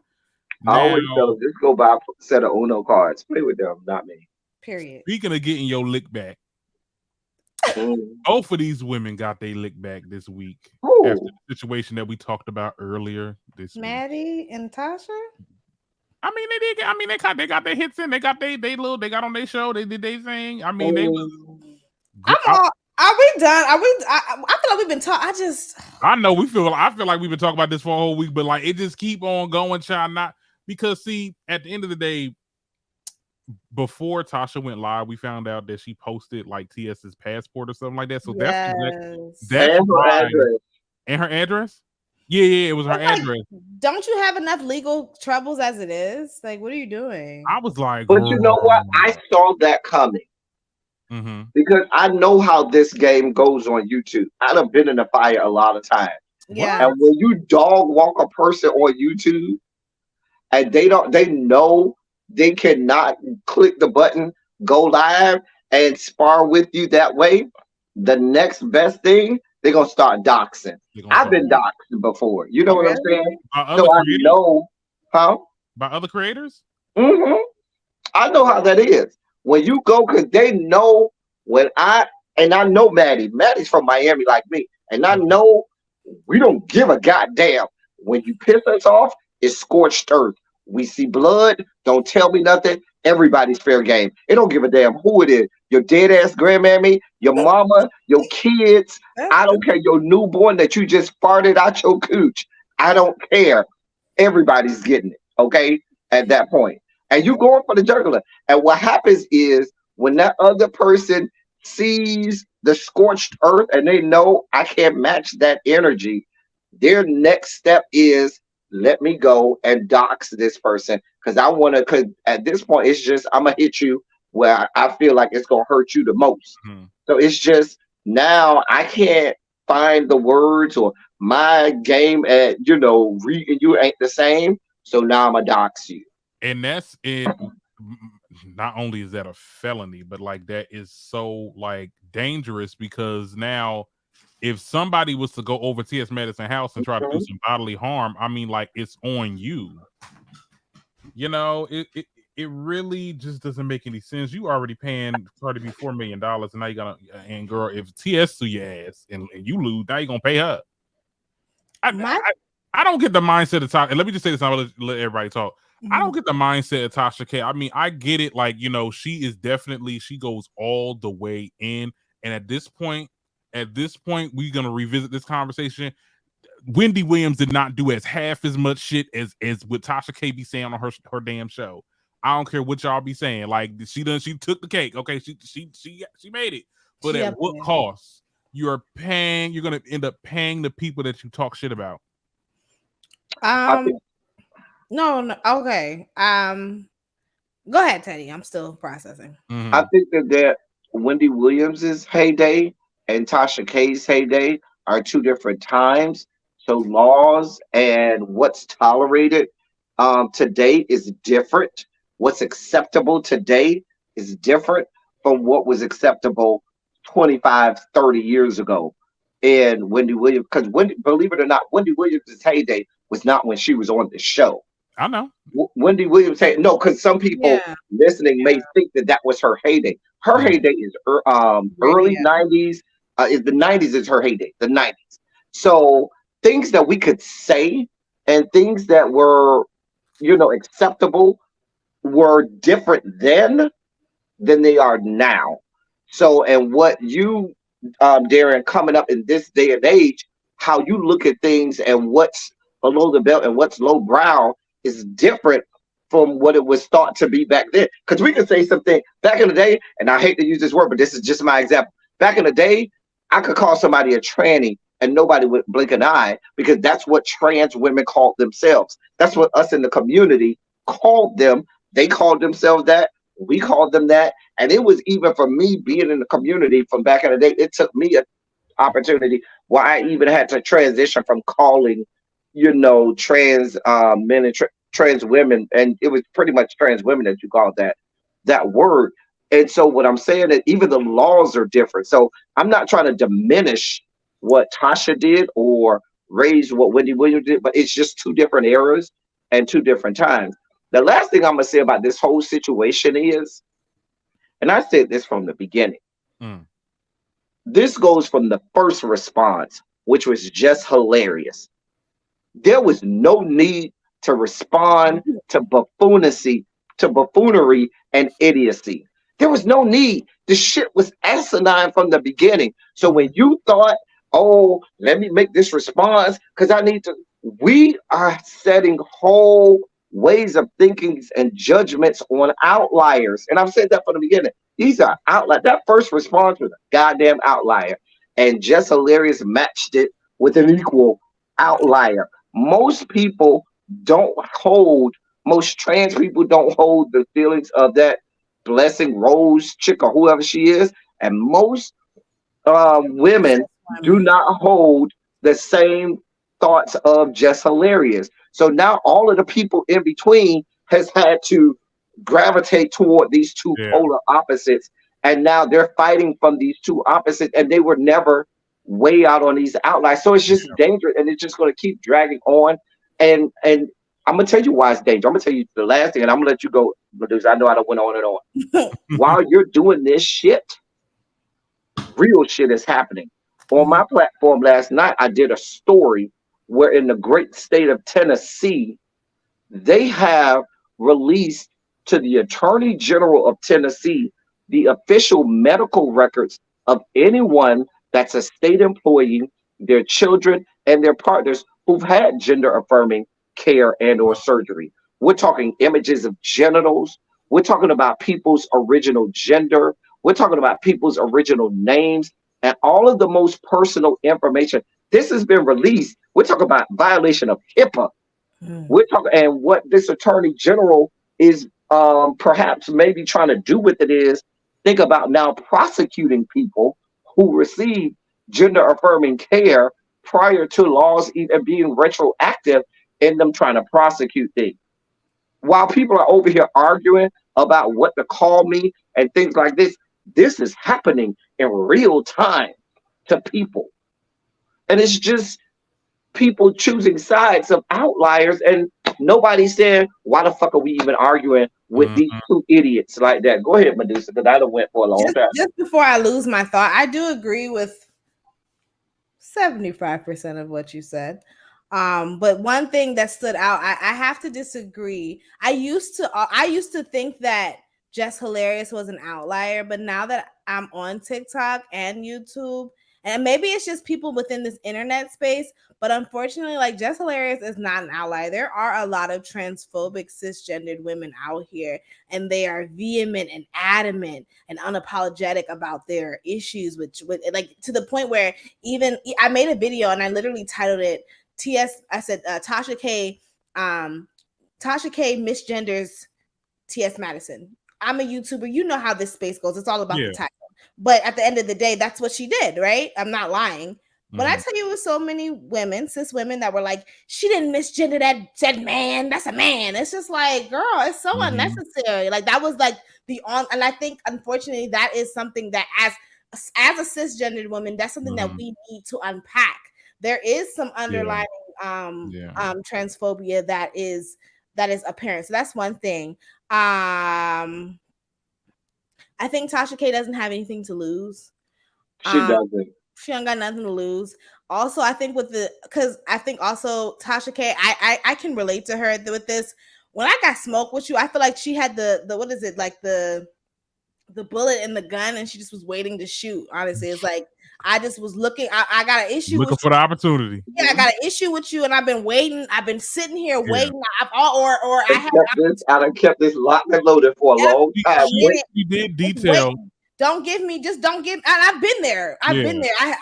always tell them, just go buy a set of Uno cards. Play with them, not me. Period. Speaking of getting your lick back, both of these women got their lick back this week after the situation that we talked about earlier this week. Maddie and Tasha. I mean, they did. I mean, they got their hits in. They got they got on their show. They did their thing. I mean, they. Are we done? I feel like we've been talking. I feel like we've been talking about this for a whole week, but like it just keep on going, child. Not because see, at the end of the day, before Tasha went live, we found out that she posted like TS's passport or something like that. So that's her address. And her address? Yeah, it was her address. Don't you have enough legal troubles as it is? Like, what are you doing? I was like, but you know what? I saw that coming. Mm-hmm. Because I know how this game goes on YouTube. I done been in the fire a lot of times. Yeah. And when you dog walk a person on YouTube and they know they cannot click the button, go live, and spar with you that way, the next best thing, they're going to start doxing. I've been doxing before. You know what I'm saying? So I know. Huh? By other creators? Mm-hmm. I know how that is. When you go, because they know I know Maddie's from Miami like me, and I know we don't give a goddamn. When you piss us off, it's scorched earth. We see blood, don't tell me nothing. everybody's fair game. It don't give a damn who it is. Your dead ass grandmammy, your mama, your kids. I don't care. Your newborn that you just farted out your cooch. I don't care. Everybody's getting it. Okay, at that point, and you going for the jugular. And what happens is when that other person sees the scorched earth and they know I can't match that energy, their next step is let me go and dox this person because I want to. Because at this point, it's just I'm gonna hit you where I feel like it's gonna hurt you the most. So it's just now I can't find the words or my game at reading you ain't the same. So now I'm gonna dox you. And that's it. Not only is that a felony, but like that is so like dangerous because now if somebody was to go over TS Madison house and try to do some bodily harm, I mean, like it's on you. You know, it really just doesn't make any sense. You already paying Cardi B $4 million, and now you gonna and girl, if TS sue your ass and you lose, now you gonna pay her. I don't get the mindset of Tasha. And let me just say this, I'll let everybody talk. I don't get the mindset of Tasha K. I mean, I get it, like, she is definitely, she goes all the way in. And at this point, we're gonna revisit this conversation. Wendy Williams did not do as half as much shit as what Tasha K be saying on her damn show. I don't care what y'all be saying. Like she took the cake. Okay, she made it. But at what cost? You're gonna end up paying the people that you talk shit about. No, okay. Go ahead, Teddy. I'm still processing. I think that Wendy Williams's heyday and Tasha K's heyday are two different times. So laws and what's tolerated today is different. What's acceptable today is different from what was acceptable 25, 30 years ago. And Wendy Williams, because believe it or not, Wendy Williams' heyday was not when she was on the show. I know. Wendy Williams no, because some people listening may think that was her heyday. Her heyday is early 90s. Is the 90s is her heyday, the 90s. So things that we could say and things that were, acceptable were different then than they are now. So, and what you, Darren, coming up in this day and age, how you look at things and what's below the belt and what's low brow is different from what it was thought to be back then. Because we can say something back in the day, and I hate to use this word, but this is just my example. Back in the day, I could call somebody a tranny and nobody would blink an eye because that's what trans women called themselves. That's what us in the community called them. They called themselves that. We called them that. And it was even for me being in the community from back in the day, it took me an opportunity where I even had to transition from calling, trans men and trans women. And it was pretty much trans women that you called that word. And so what I'm saying is even the laws are different. So I'm not trying to diminish what Tasha did or raise what Wendy Williams did, but it's just two different eras and two different times. The last thing I'm going to say about this whole situation is, and I said this from the beginning, this goes from the first response, which was just hilarious. There was no need to respond to buffoonery and idiocy. There was no need. The shit was asinine from the beginning. So when you thought, oh, let me make this response because I need to, we are setting whole ways of thinking and judgments on outliers. And I've said that from the beginning. These are outliers. That first response was a goddamn outlier. And Just Hilarious matched it with an equal outlier. Most trans people don't hold the feelings of that Blessing Rose chick or whoever she is. And most women do not hold the same thoughts of Just Hilarious. So now all of the people in between has had to gravitate toward these two polar opposites. And now they're fighting from these two opposites, and they were never way out on these outliers. So it's just dangerous, and it's just going to keep dragging on. And I'm going to tell you why it's dangerous. I'm going to tell you the last thing, and I'm going to let you go, because I know I don't went on and on. While you're doing this shit, real shit is happening. On my platform last night, I did a story where in the great state of Tennessee, they have released to the Attorney General of Tennessee the official medical records of anyone that's a state employee, their children, and their partners who've had gender affirming care and or surgery. We're talking images of genitals. We're talking about people's original gender. We're talking about people's original names and all of the most personal information. This has been released. We're talking about violation of HIPAA. We're talking, and what this attorney general is perhaps maybe trying to do with it is think about now prosecuting people who receive gender affirming care prior to laws even being retroactive in them trying to prosecute things. While people are over here arguing about what to call me and things like this is happening in real time to people. And it's just people choosing sides of outliers, and nobody saying, why the fuck are we even arguing with these two idiots like that? Go ahead, Medusa, because I done went for a long time. Just before I lose my thought, I do agree with 75% of what you said. But one thing that stood out, I have to disagree. I used to think that Jess Hilarious was an outlier, but now that I'm on TikTok and YouTube, and maybe it's just people within this internet space, but unfortunately, like, Jess Hilarious is not an outlier. There are a lot of transphobic cisgendered women out here, and they are vehement and adamant and unapologetic about their issues, which like to the point where even I made a video and I literally titled it Tasha K misgenders TS Madison. I'm a YouTuber. You know how this space goes. It's all about the title. But at the end of the day, that's what she did, right? I'm not lying. But I tell you, with so many women, cis women, that were like, she didn't misgender that man. That's a man. It's just like, girl, it's so unnecessary. Like, that was like and I think, unfortunately, that is something that as a cisgendered woman, that's something that we need to unpack. There is some underlying transphobia that is apparent. So that's one thing. I think Tasha K doesn't have anything to lose. She doesn't. She don't got nothing to lose. Also, I think because I think also Tasha K, I can relate to her with this. When I got smoked with you, I feel like she had the what is it, like the bullet in the gun, and she just was waiting to shoot. Honestly, it's like I just was looking. I got an issue looking for the opportunity. Yeah, I got an issue with you, and I've been waiting. I've been sitting here waiting. I kept this locked and loaded for a long time. She did detail. Don't give. And I've been there. I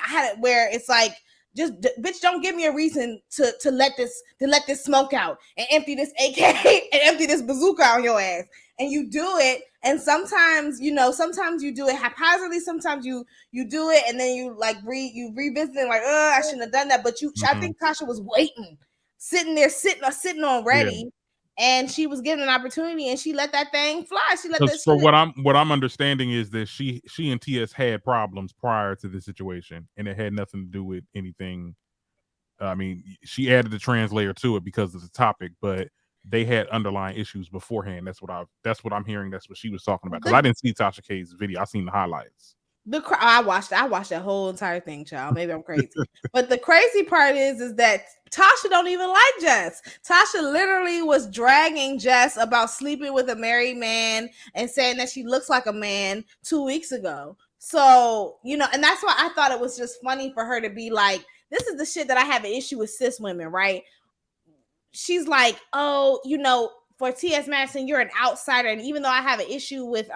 had it where it's like, just bitch, don't give me a reason to let this smoke out and empty this AK and empty this bazooka on your ass. And you do it, and sometimes you do it haphazardly. Sometimes you do it, and then you revisit it like, I shouldn't have done that. But I think Tasha was waiting, sitting on ready, and she was given an opportunity, and she let that thing fly. She let that. For what I'm understanding is that she and TS had problems prior to the situation, and it had nothing to do with anything. I mean, she added the translator to it because of the topic, but they had underlying issues beforehand. That's what I'm hearing. That's what she was talking about. Because I didn't see Tasha K's video. I seen the highlights. I watched that whole entire thing, child. Maybe I'm crazy. But the crazy part is that Tasha don't even like Jess. Tasha literally was dragging Jess about sleeping with a married man and saying that she looks like a man 2 weeks ago. So, and that's why I thought it was just funny for her to be like, this is the shit that I have an issue with cis women, right? She's like, oh, for TS Madison, you're an outsider. And even though I have an issue with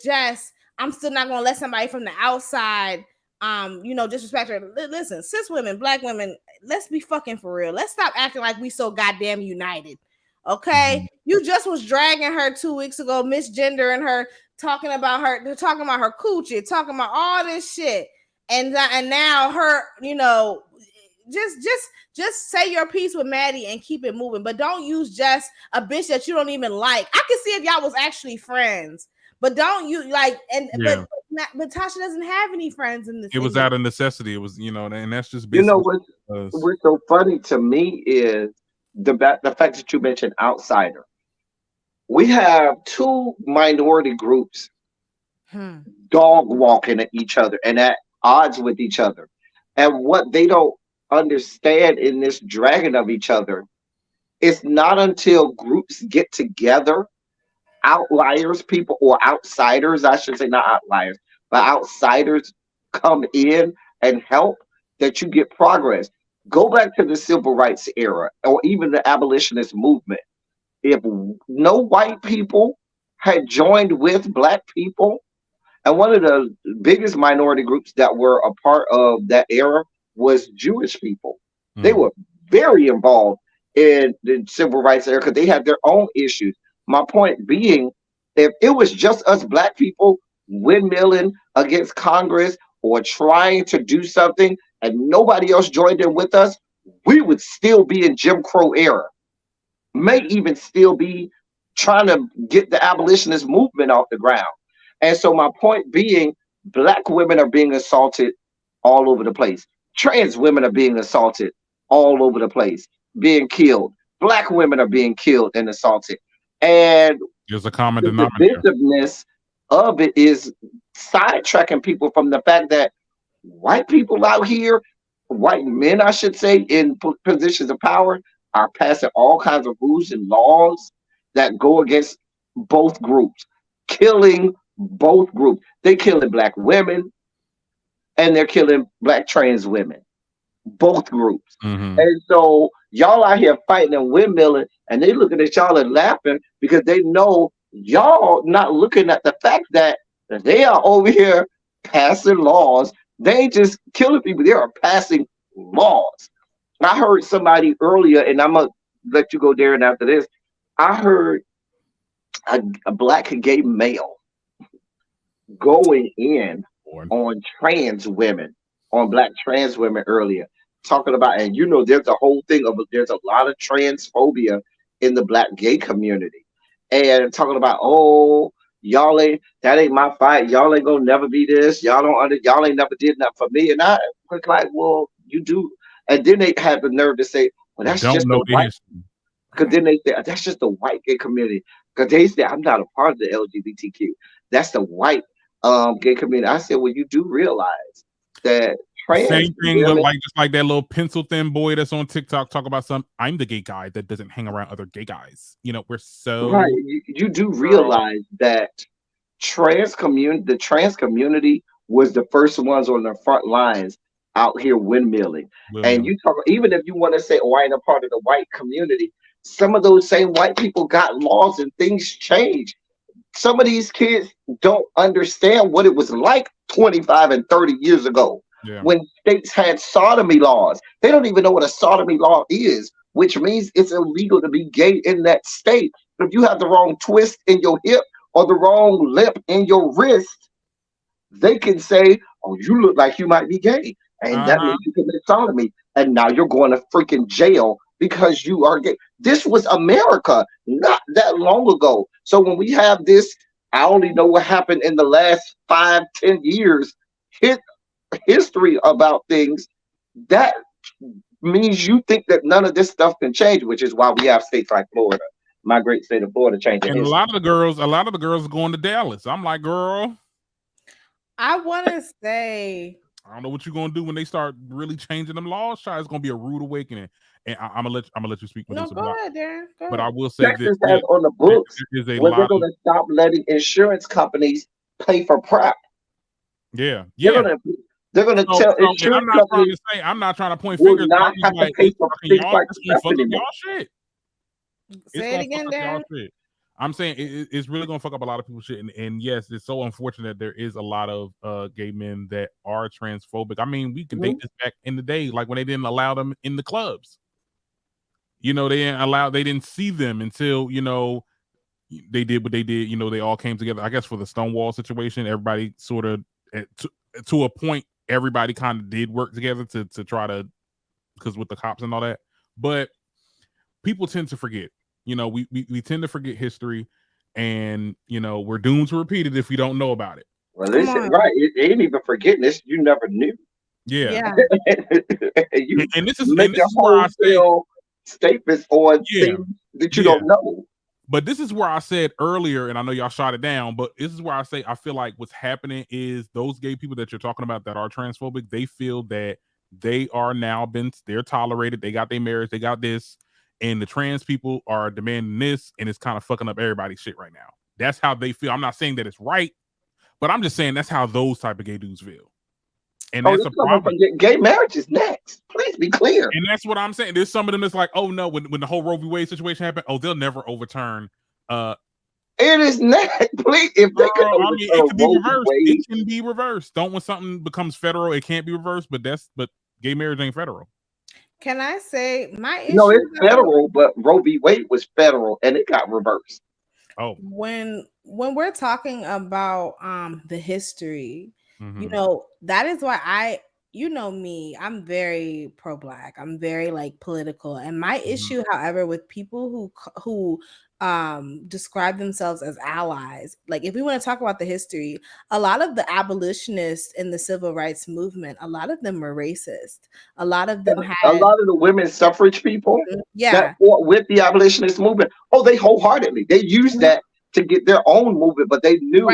Jess, I'm still not going to let somebody from the outside, disrespect her. Listen, cis women, black women, let's be fucking for real. Let's stop acting like we so goddamn united. Okay? You just was dragging her 2 weeks ago, misgendering her, talking about her coochie, talking about all this shit. And now her, just say your piece with Maddie and keep it moving. But don't use just a bitch that you don't even like. I could see if y'all was actually friends, but don't you like? But Tasha doesn't have any friends in this. It was out of necessity. It was, and that's just what's so funny to me is the fact that you mentioned outsider. We have two minority groups dog walking at each other and at odds with each other, and what they don't understand in this dragging of each other, it's not until groups get together outliers, people or outsiders, I should say, not outliers, but outsiders come in and help, that you get progress. Go back to the civil rights era or even the abolitionist movement. If no white people had joined with black people, and one of the biggest minority groups that were a part of that era was Jewish people. They were very involved in the civil rights era because they had their own issues. My point being, if it was just us black people windmilling against Congress or trying to do something and nobody else joined in with us, we would still be in Jim Crow era. May even still be trying to get the abolitionist movement off the ground. And so my point being, black women are being assaulted all over the place. Trans women are being assaulted all over the place, being killed. Black women are being killed and assaulted. And there's a common the denominator. divisiveness of it is sidetracking people from the fact that white people out here, white men, I should say, in positions of power, are passing all kinds of rules and laws that go against both groups, killing both groups. They're killing black women and they're killing black trans women, both groups. And so y'all out here fighting and windmilling, and they looking at y'all and laughing because they know y'all not looking at the fact that they are over here passing laws. They ain't just killing people, they are passing laws. I heard somebody earlier, and I'm gonna let you go there. And after this, I heard a black gay male going in on trans women, on black trans women earlier, talking about, and there's a whole thing of there's a lot of transphobia in the black gay community, and talking about, oh, y'all ain't, that ain't my fight. Y'all ain't gonna never be this. Y'all ain't never did nothing for me. And I was like, well, you do. And then they had the nerve to say, well, that's just the white. Because then they say, that's just the white gay community. Because they say, I'm not a part of the LGBTQ. That's the white gay community. I said, well, you do realize that trans same thing women, with just like that little pencil thin boy that's on TikTok talk about I'm the gay guy that doesn't hang around other gay guys. We're so right. You do realize that the trans community was the first ones on the front lines out here windmilling. And you talk, even if you want to say, oh, I ain't a part of the white community, some of those same white people got laws and things changed. Some of these kids don't understand what it was like 25 and 30 years ago when states had sodomy laws. They don't even know what a sodomy law is, which means it's illegal to be gay in that state. If you have the wrong twist in your hip or the wrong limp in your wrist, they can say, oh, you look like you might be gay. And that means you commit sodomy. And now you're going to freaking jail because you are gay. This was America not that long ago. So when we have this, I only know what happened in the last 5-10 years, history about things, that means you think that none of this stuff can change, which is why we have states like Florida, my great state of Florida, changing. And a lot of the girls are going to Dallas. I'm like, girl, I want to say, I don't know what you're gonna do when they start really changing them laws. Child, it's gonna be a rude awakening. And I'm gonna let you speak with this. Go ahead, Darren. Go but ahead. I will say Texas has on the books where they're going to stop letting insurance companies pay for PrEP. Yeah. They're gonna tell insurance companies. I'm not trying to point fingers. Not have to pay for things like PrEP anymore. Shit. Say it again, Darren. I'm saying it's really gonna fuck up a lot of people's shit, and yes, it's so unfortunate there is a lot of gay men that are transphobic. I mean, we can date this back in the day, like when they didn't allow them in the clubs. They didn't see them until they did what they did. They all came together. I guess for the Stonewall situation, everybody sort of to a point, everybody kind of did work together to try to, because with the cops and all that, but people tend to forget. We tend to forget history, and we're doomed to repeat it if we don't know about it. Well, listen, right? It ain't even forgetting this. You never knew. Yeah. and this is where I say statements on things that you don't know. But this is where I said earlier, and I know y'all shot it down, but this is where I say I feel like what's happening is those gay people that you're talking about that are transphobic, they feel that they are now they're tolerated. They got their marriage. They got this. And the trans people are demanding this, and it's kind of fucking up everybody's shit right now. That's how they feel. I'm not saying that it's right, but I'm just saying that's how those type of gay dudes feel. And that's a problem. Gay marriage is next. Please be clear. And that's what I'm saying. There's some of them that's like, oh no, when the whole Roe v. Wade situation happened, oh, they'll never overturn. It is next. Please, if they could overturn it could be Roe v. reversed. Wade, It can be reversed. Don't when something becomes federal, it can't be reversed. But gay marriage ain't federal. Can I say my issue? No, it's federal, but Roe v. Wade was federal and it got reversed. Oh, when we're talking about the history, mm-hmm. That is why me, I'm very pro-Black. I'm very like political, and my issue, however, with people who describe themselves as allies, like if we want to talk about the history, a lot of the abolitionists in the civil rights movement, a lot of them were racist. A lot of them a lot of the women's suffrage people that fought with the abolitionist movement. Oh, they wholeheartedly they used that to get their own movement, but they knew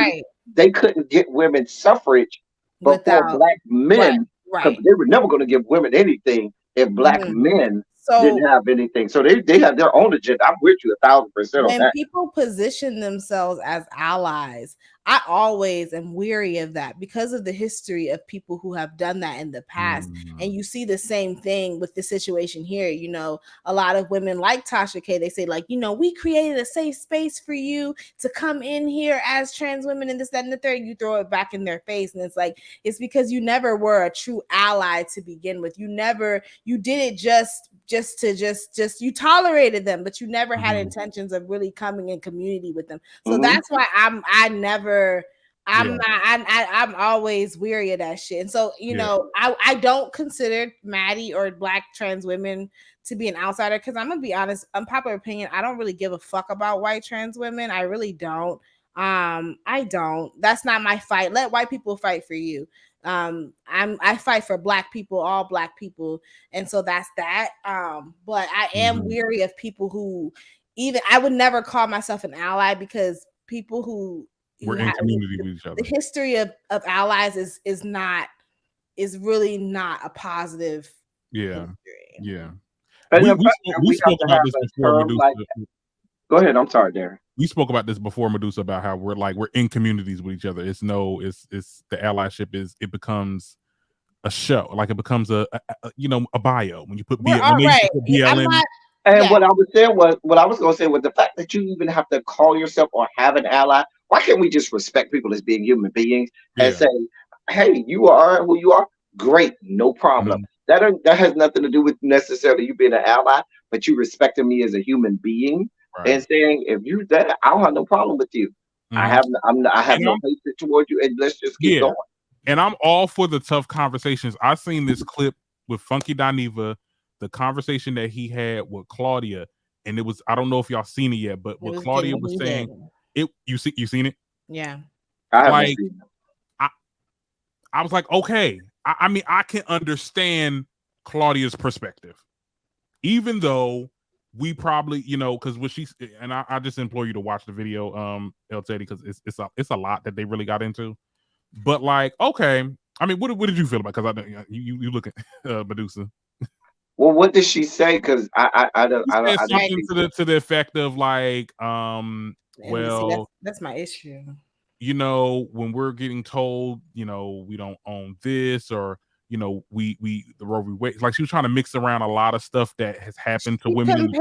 they couldn't get women suffrage before Black men. Right. They were never going to give women anything if Black men didn't have anything. So they have their own agenda. I'm with you 1,000% on that. When people position themselves as allies, I always am weary of that because of the history of people who have done that in the past. And you see the same thing with the situation here. A lot of women like Tasha K, they say like, we created a safe space for you to come in here as trans women and this, that, and the third. You throw it back in their face. And it's like, it's because you never were a true ally to begin with. You did it just you tolerated them, but you never had intentions of really coming in community with them. So that's why I'm always weary of that shit. And so, I don't consider Maddie or Black trans women to be an outsider because I'm gonna be honest, unpopular opinion, I don't really give a fuck about white trans women. I really don't. I don't. That's not my fight. Let white people fight for you. I fight for Black people, all Black people, and so that's that. But I am weary of people who I would never call myself an ally because people who we're in community with each other. The history of allies is really not a positive history. Yeah. We spoke about this before. Go ahead. I'm sorry, Darren. We spoke about this before, Medusa, about how we're in communities with each other. It's the allyship it becomes a show, like it becomes a bio when you put BLM. What I was going to say was the fact that you even have to call yourself or have an ally. Why can't we just respect people as being human beings and say, hey, you are who you are? Great, no problem. That has nothing to do with necessarily you being an ally, but you respecting me as a human being and saying, if you that, I don't have no problem with you. I have no hatred toward you, and let's just keep going. And I'm all for the tough conversations. I've seen this clip with Funky Dineva, the conversation that he had with Claudia, and it was, I don't know if y'all seen it yet, but what Claudia was saying, you seen it? Yeah. I haven't seen it. I was like, okay. I mean, I can understand Claudia's perspective, even though we probably, because what she's, and I just implore you to watch the video, El Teddy, because it's a lot that they really got into. But like, okay, I mean, what did you feel about? Because you look at Medusa. Well, what did she say? Because I don't. Something to the effect of like, well, that's my issue. When we're getting told, we don't own this, or we the Roe v. Wade, like she was trying to mix around a lot of stuff that has happened to women.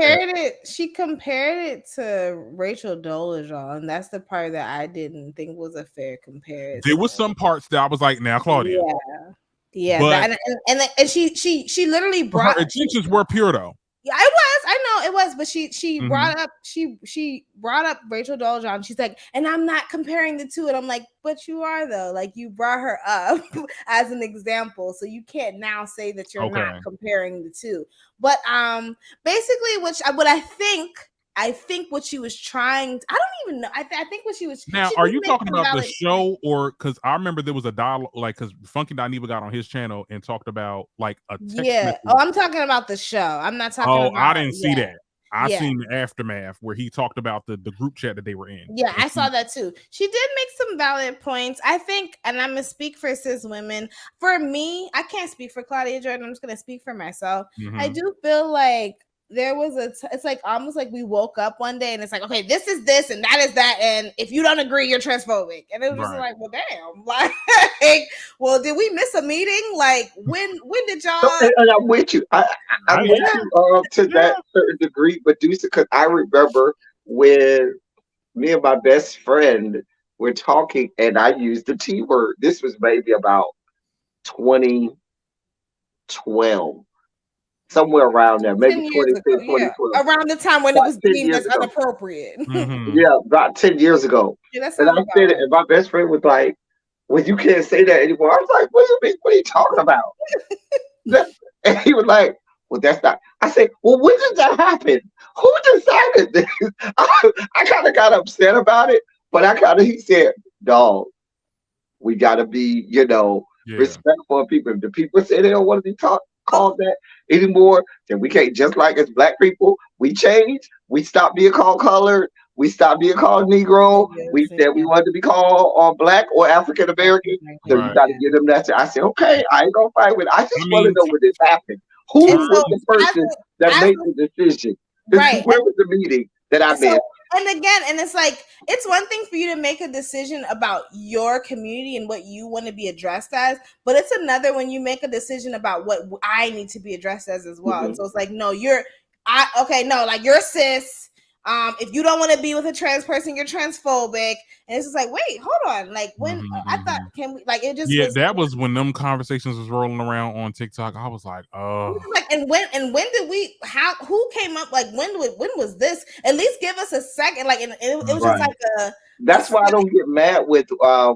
She compared it to Rachel Dolezal, and that's the part that I didn't think was a fair comparison. There was some parts that I was like, now Claudia, but, and she literally brought her intentions were pure though. Yeah, it was. I know it was, but she brought up Rachel Dolezal, and she's like, and I'm not comparing the two, and I'm like, but you are though. Like you brought her up as an example, so you can't now say that you're not comparing the two. But basically, what I think what she was trying. I don't even know. I think what she was. Now, are you talking about the show, or because I remember there was a dialogue, like because Funky Dineva got on his channel and talked about like a text message. Oh, I'm talking about the show. I'm not talking. Oh, I didn't see that. I seen the aftermath where he talked about the group chat that they were in. Yeah, I saw that too. She did make some valid points. I think, and I'm gonna speak for cis women. For me, I can't speak for Claudia Jordan. I'm just gonna speak for myself. I do feel like there was it's like almost like we woke up one day and it's like, okay, this is this and that is that, and if you don't agree, you're transphobic. And it was just like, well, damn, like, well, did we miss a meeting? Like, when did y'all? And I'm with you. I'm with you to that certain degree, but because I remember when me and my best friend were talking, and I used the T word. This was maybe about 2012. Somewhere around there, maybe 2010, 2012. Around the time when it was deemed as inappropriate. Yeah, about 10 years ago. Yeah, and I said it, and my best friend was like, well, you can't say that anymore. I was like, what do you mean? What are you talking about? And he was like, well, that's not. I said, well, when did that happen? Who decided this? I kind of got upset about it, but he said, dog, we got to be, respectful of people. If the people say they don't want to be called that anymore, then we can't. Just like as Black people, we change. We stop being called colored. We stopped being called Negro. We said we wanted to be called Black or African American. So you got to give them that. I said, okay, I ain't gonna fight with it. I just want to know when this happened. Who was the person that made the decision? Right. Where was the meeting that I made? And again, and it's like, it's one thing for you to make a decision about your community and what you want to be addressed as, but it's another when you make a decision about what I need to be addressed as well. Mm-hmm. And so it's like, no, you're cis. If you don't want to be with a trans person, you're transphobic. And it's just like, wait, hold on. Like when I thought, can we, like, it just that was when them conversations was rolling around on TikTok. I was like, oh, like, and when did we? Who came up? Like, when was this? At least give us a second. Like, and it was just like a. That's why I don't get mad with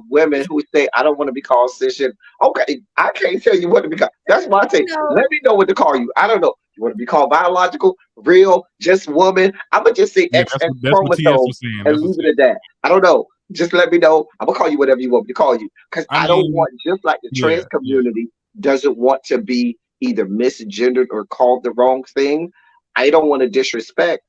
women who say I don't want to be called cisgender. Okay, I can't tell you what to be called. That's why I say, let me know what to call you. I don't know. You want to be called biological, real, just woman? I'm gonna just say XX chromosome and leave it at that. I don't know. Just let me know. I'm gonna call you whatever you want me to call you, because I don't want, just like the trans community doesn't want to be either misgendered or called the wrong thing. I don't want to disrespect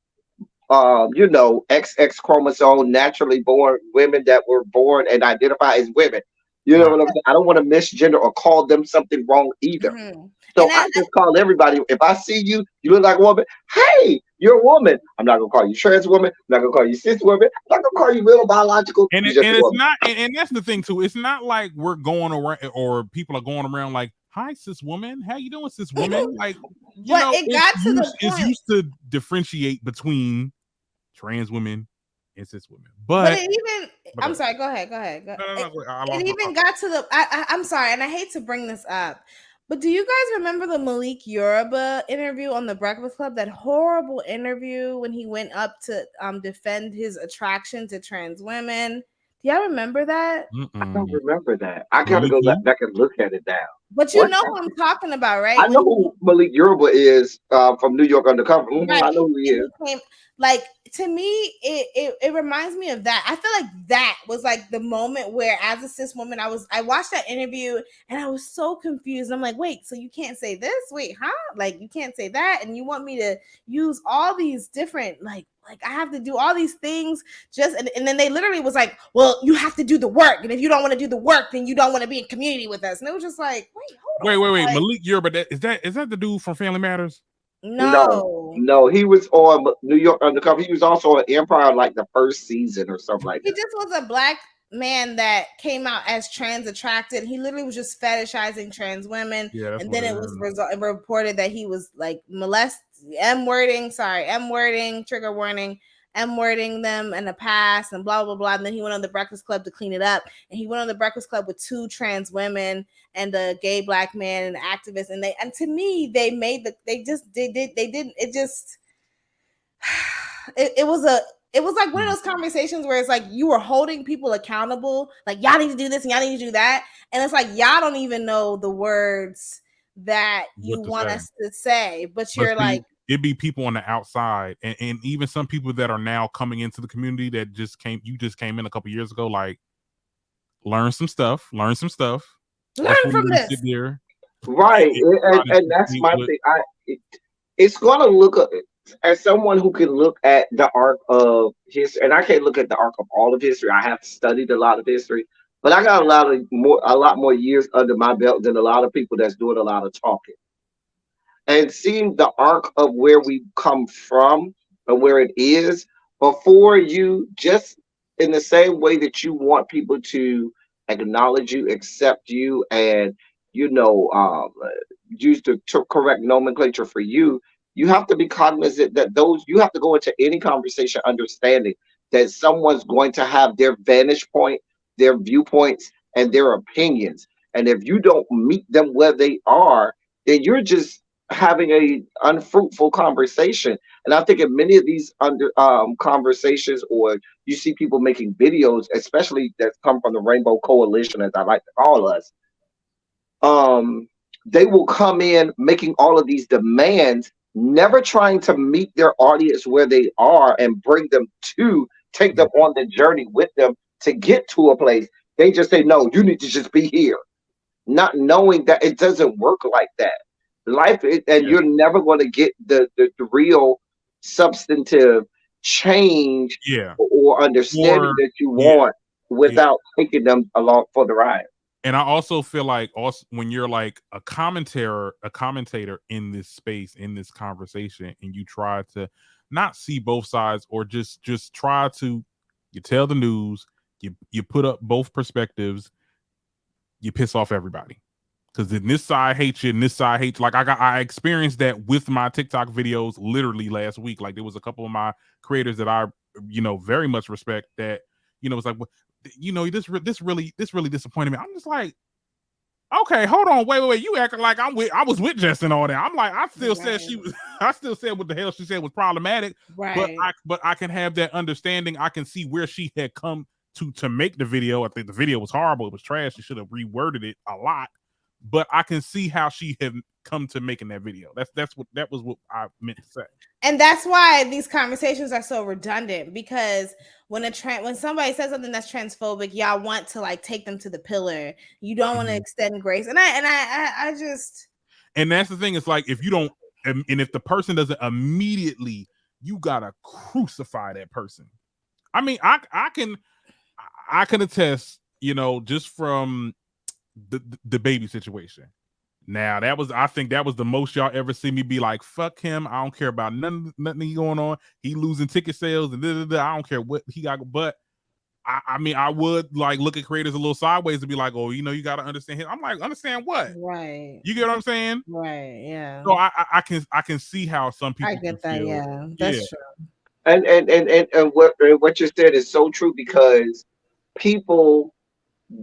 XX chromosome, naturally born women that were born and identify as women. You know what I'm saying? I don't want to misgender or call them something wrong either. Mm-hmm. So I just call everybody. If I see you, you look like a woman. Hey, you're a woman. I'm not gonna call you trans woman. I'm not gonna call you cis woman. I'm not gonna call you real biological. And it's not. And that's the thing too. It's not like we're going around or people are going around like, "Hi, cis woman. How you doing, cis woman?" Like, it's used to differentiate between trans women and cis women, but I'm sorry. Go ahead. It even got to the. I'm sorry, and I hate to bring this up, but do you guys remember the Malik Yoruba interview on the Breakfast Club? That horrible interview when he went up to defend his attraction to trans women. Do y'all remember that? I don't remember that. I gotta go back and look at it now. But you know who I'm talking about, right? I know who Malik Yoruba is from New York Undercover. Right. I know who he is. Like, to me, it reminds me of that. I feel like that was like the moment where, as a cis woman, I watched that interview and I was so confused. I'm like, wait, so you can't say this? Wait, huh? Like, you can't say that, and you want me to use all these different like I have to do all these things and then they literally was like, well, you have to do the work, and if you don't want to do the work, then you don't want to be in community with us. And it was just like, wait, like, Malik Yoruba, is that the dude from Family Matters? No, he was on New York Undercover. He was also on Empire, like the first season or something like that. He just was a black man that came out as trans attracted. He literally was just fetishizing trans women, and then it was reported that he was like M-wording, trigger warning, M-wording them in the past, and blah blah blah. And then he went on the Breakfast Club to clean it up, and he went on the Breakfast Club with 2 trans women and a gay black man and an activist, and to me it was like one of those conversations where it's like you were holding people accountable, like y'all need to do this and y'all need to do that, and it's like y'all don't even know the words that you want us to say, but you're like, it'd be people on the outside, and even some people that are now coming into the community that just came in a couple years ago, like learn some stuff learn from this there. Right. And that's my thing. It's gonna look as someone who can look at the arc of history, and I can't look at the arc of all of history. I have studied a lot of history, but I got a lot more years under my belt than a lot of people that's doing a lot of talking. and seeing the arc of where we come from and where it is before you, just in the same way that you want people to acknowledge you, accept you, and you know use the correct nomenclature for you. You have to be cognizant that those, you have to go into any conversation understanding that someone's going to have their vantage point, their viewpoints, and their opinions. And if you don't meet them where they are, then you're just having a unfruitful conversation. And I think in many of these under conversations, or you see people making videos, especially that come from the Rainbow Coalition, as I like to call us, um, they will come in making all of these demands, never trying to meet their audience where they are and bring them to take them on the journey with them to get to a place. They just say, no, you need to just be here, not knowing that it doesn't work like that. And you're never going to get the real substantive change or understanding that you want without taking them along for the ride. And I also feel like also when you're like a commentator in this space, in this conversation, and you try to not see both sides, or just try to, you tell the news, you put up both perspectives, you piss off everybody. Because then this side hates you and this side hates. Like I experienced that with my TikTok videos literally last week. Like there was a couple of my creators that I very much respect that it's like, this really disappointed me. I'm just like, okay, hold on, wait. You acting like I was with Jess and all that. I'm like, I still said what the hell she said was problematic. Right. But I can have that understanding. I can see where she had come to make the video. I think the video was horrible. It was trash. She should have reworded it a lot. But I can see how she had come to making that video. That was what I meant to say. And that's why these conversations are so redundant, because when somebody says something that's transphobic, y'all want to like take them to the pillar. You don't want to extend grace. And I just, and that's the thing. It's like, if you don't, and if the person doesn't immediately, you gotta crucify that person. I mean, I can attest, just from the baby situation. Now I think that was the most y'all ever see me be like, fuck him. I don't care about nothing going on. He losing ticket sales and I don't care what he got. But I mean, I would like look at creators a little sideways and be like, oh, you got to understand him. I'm like, understand what? Right. You get what I'm saying? Right. Yeah. So I can see how some people. I get that. Yeah, that's true. And what you said is so true, because people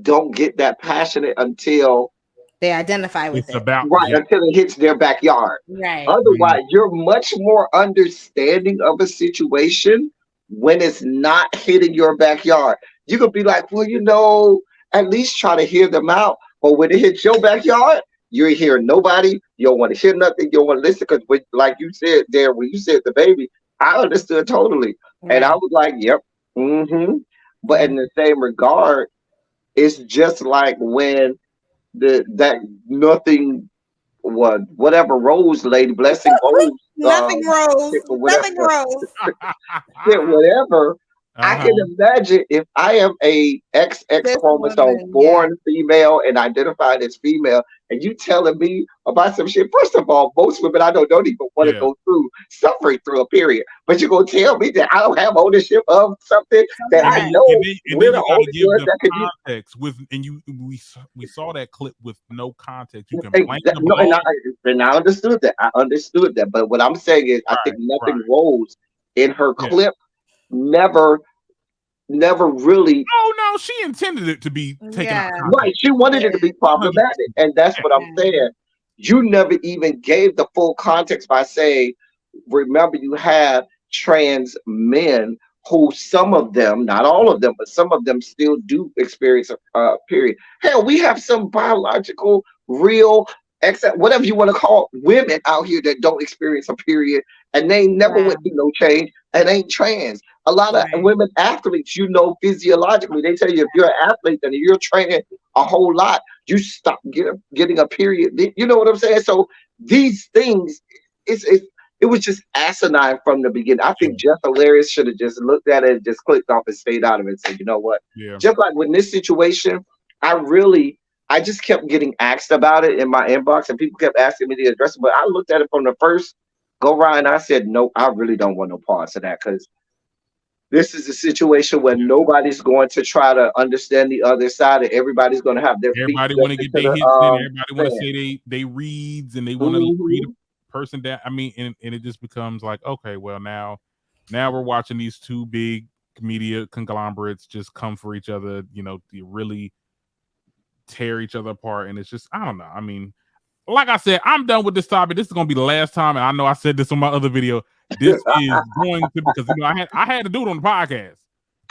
don't get that passionate until they identify with it. Until it hits their backyard. Right. Otherwise, you're much more understanding of a situation when it's not hitting your backyard. You could be like, well, at least try to hear them out. But when it hits your backyard, you're hearing nobody. You don't want to hear nothing. You don't want to listen, because like you said there, when you said the baby, I understood totally. Right. And I was like, yep. But in the same regard, it's just like when whatever Rose lady, Blessing Rose, nothing Rose, whatever. I can imagine if I am a XX chromosome born female and identified as female, and you telling me about some shit. First of all, most women I don't even want to go through suffering through a period. But you're gonna tell me that I don't have ownership of something that I know we're the only ones that can context with, and we saw that clip with no context. You can and I understood that. But what I'm saying is, I think nothing Rose in her clip never really. Oh no, she intended it to be taken out. Right, she wanted it to be problematic, and that's what I'm saying. You never even gave the full context by saying, remember, you have trans men who, some of them, not all of them, but some of them still do experience a period. Hell, we have some biological, real, whatever you want to call women out here that don't experience a period, and they never went through no change and ain't trans. A lot of women athletes, physiologically, they tell you if you're an athlete and you're training a whole lot, you stop getting a period. You know what I'm saying? So these things, it was just asinine from the beginning. I think Jeff Hilarious should have just looked at it and just clicked off and stayed out of it and said, you know what? Yeah. Just like with this situation, I I just kept getting asked about it in my inbox, and people kept asking me to address it. But I looked at it from the first go round, and I said, nope, I really don't want no parts of that, because this is a situation where nobody's going to try to understand the other side, and everybody's going to have their feet Everybody want to get their hits in. Everybody want to fan. say they reads, and they want to read a person down. I mean, and it just becomes like, okay, well, now we're watching these two big media conglomerates just come for each other, you know, to really tear each other apart. And it's just, I don't know. I mean, like I said, I'm done with this topic. This is going to be the last time. And I know I said this on my other video. This is going to, because, you know, I had to do it on the podcast.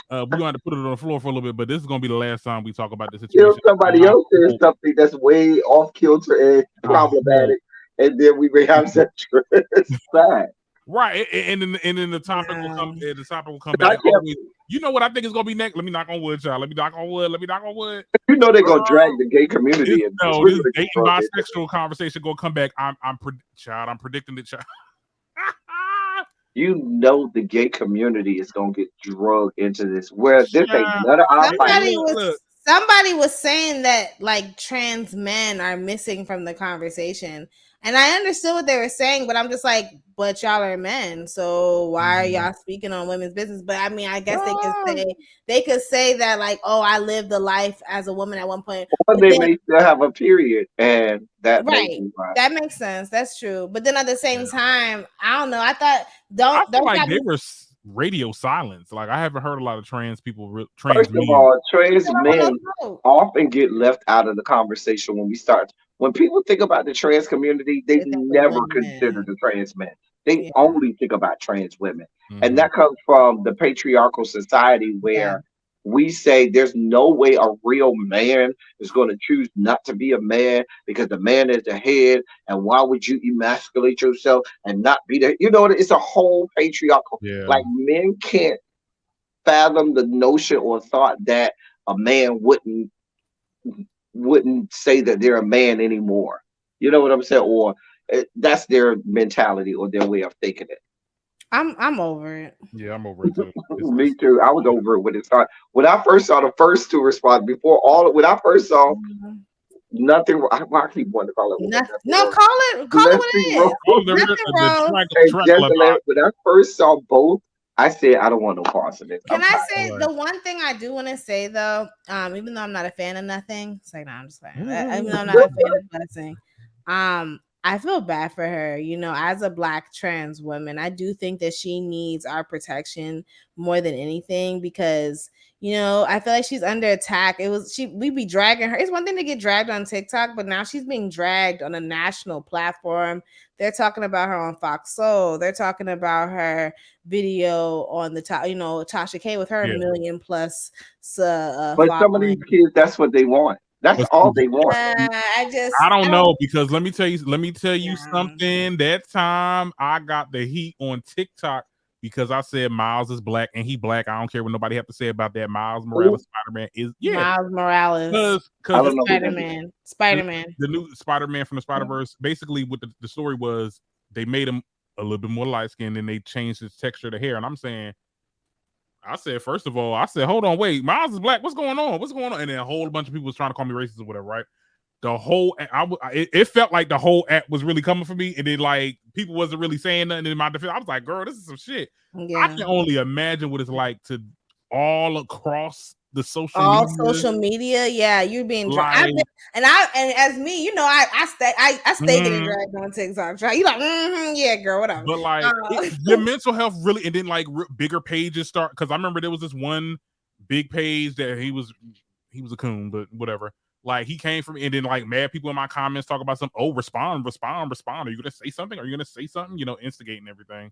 We're going to have to put it on the floor for a little bit, but this is going to be the last time we talk about this situation. Somebody else says something that's way off kilter and problematic, and then we may have such sad. Right, and then the topic will come. The topic will come back. You know what I think is going to be next? Let me knock on wood, child. Let me knock on wood. You know they're going to drag the gay community. This dating bisexual conversation going to come back. I'm predicting it, child. You know the gay community is gonna get drugged into this. Where this ain't none of our somebody was saying that like trans men are missing from the conversation, and I understood what they were saying, but I'm just like, but y'all are men, so why are y'all speaking on women's business? But I mean, I guess they could say that like, oh, I lived the life as a woman at one point. Or they may still have a period, and that that makes sense. That's true. But then at the same time, I don't know. I thought I feel like they were radio silence. Like I haven't heard a lot of trans people. First of all, trans men often get left out of the conversation when we start. When people think about the trans community, they never consider the trans men. They only think about trans women. And that comes from the patriarchal society where we say there's no way a real man is going to choose not to be a man because the man is the head. And why would you emasculate yourself and not be there? You know, it's a whole patriarchal. Like men can't fathom the notion or thought that a man wouldn't say that they're a man anymore. You know what I'm saying? Or that's their mentality or their way of thinking it. I'm over it. Yeah, I'm over it too. Me too. I was over it when it started. When I first saw the first two responses, when I first saw nothing, I keep wanting to call it. No, call it what it is. When I first saw both, I said, I don't want no parts of this. Can I say the one thing I do want to say though, even though I'm not a fan of nothing, it's like, no, I'm just like, even though I'm not a fan of nothing, I feel bad for her. You know, as a Black trans woman, I do think that she needs our protection more than anything because, you know, I feel like she's under attack. We be dragging her. It's one thing to get dragged on TikTok, but now she's being dragged on a national platform. They're talking about her on Fox Soul. They're talking about her video on the top, you know, Tasha K with her 1 million plus. But some of these kids, that's what they want. That's all they want. I don't know, because let me tell you something. That time I got the heat on TikTok because I said Miles is Black and he Black. I don't care what nobody have to say about that. Miles Morales Spider-Man is Miles Morales because Spider-Man. The new Spider-Man from the Spider-Verse. Basically, what the story was, they made him a little bit more light skinned and they changed his texture of the hair. And I'm saying, first of all, hold on, wait, Miles is Black. What's going on? And then a whole bunch of people was trying to call me racist or whatever, right? The whole, it felt like the whole app was really coming for me, and then like people wasn't really saying nothing in my defense. I was like, girl, this is some shit. Yeah. I can only imagine what it's like to all across the social media. Yeah, you're being dragged. And as me, you know, I stay getting dragged on TikTok. You like, yeah, girl, whatever. But like your mental health really, and then like bigger pages start, because I remember there was this one big page that he was a coon, but whatever. Like he came from, and then like mad people in my comments talk about respond. Are you gonna say something? You know, instigating everything.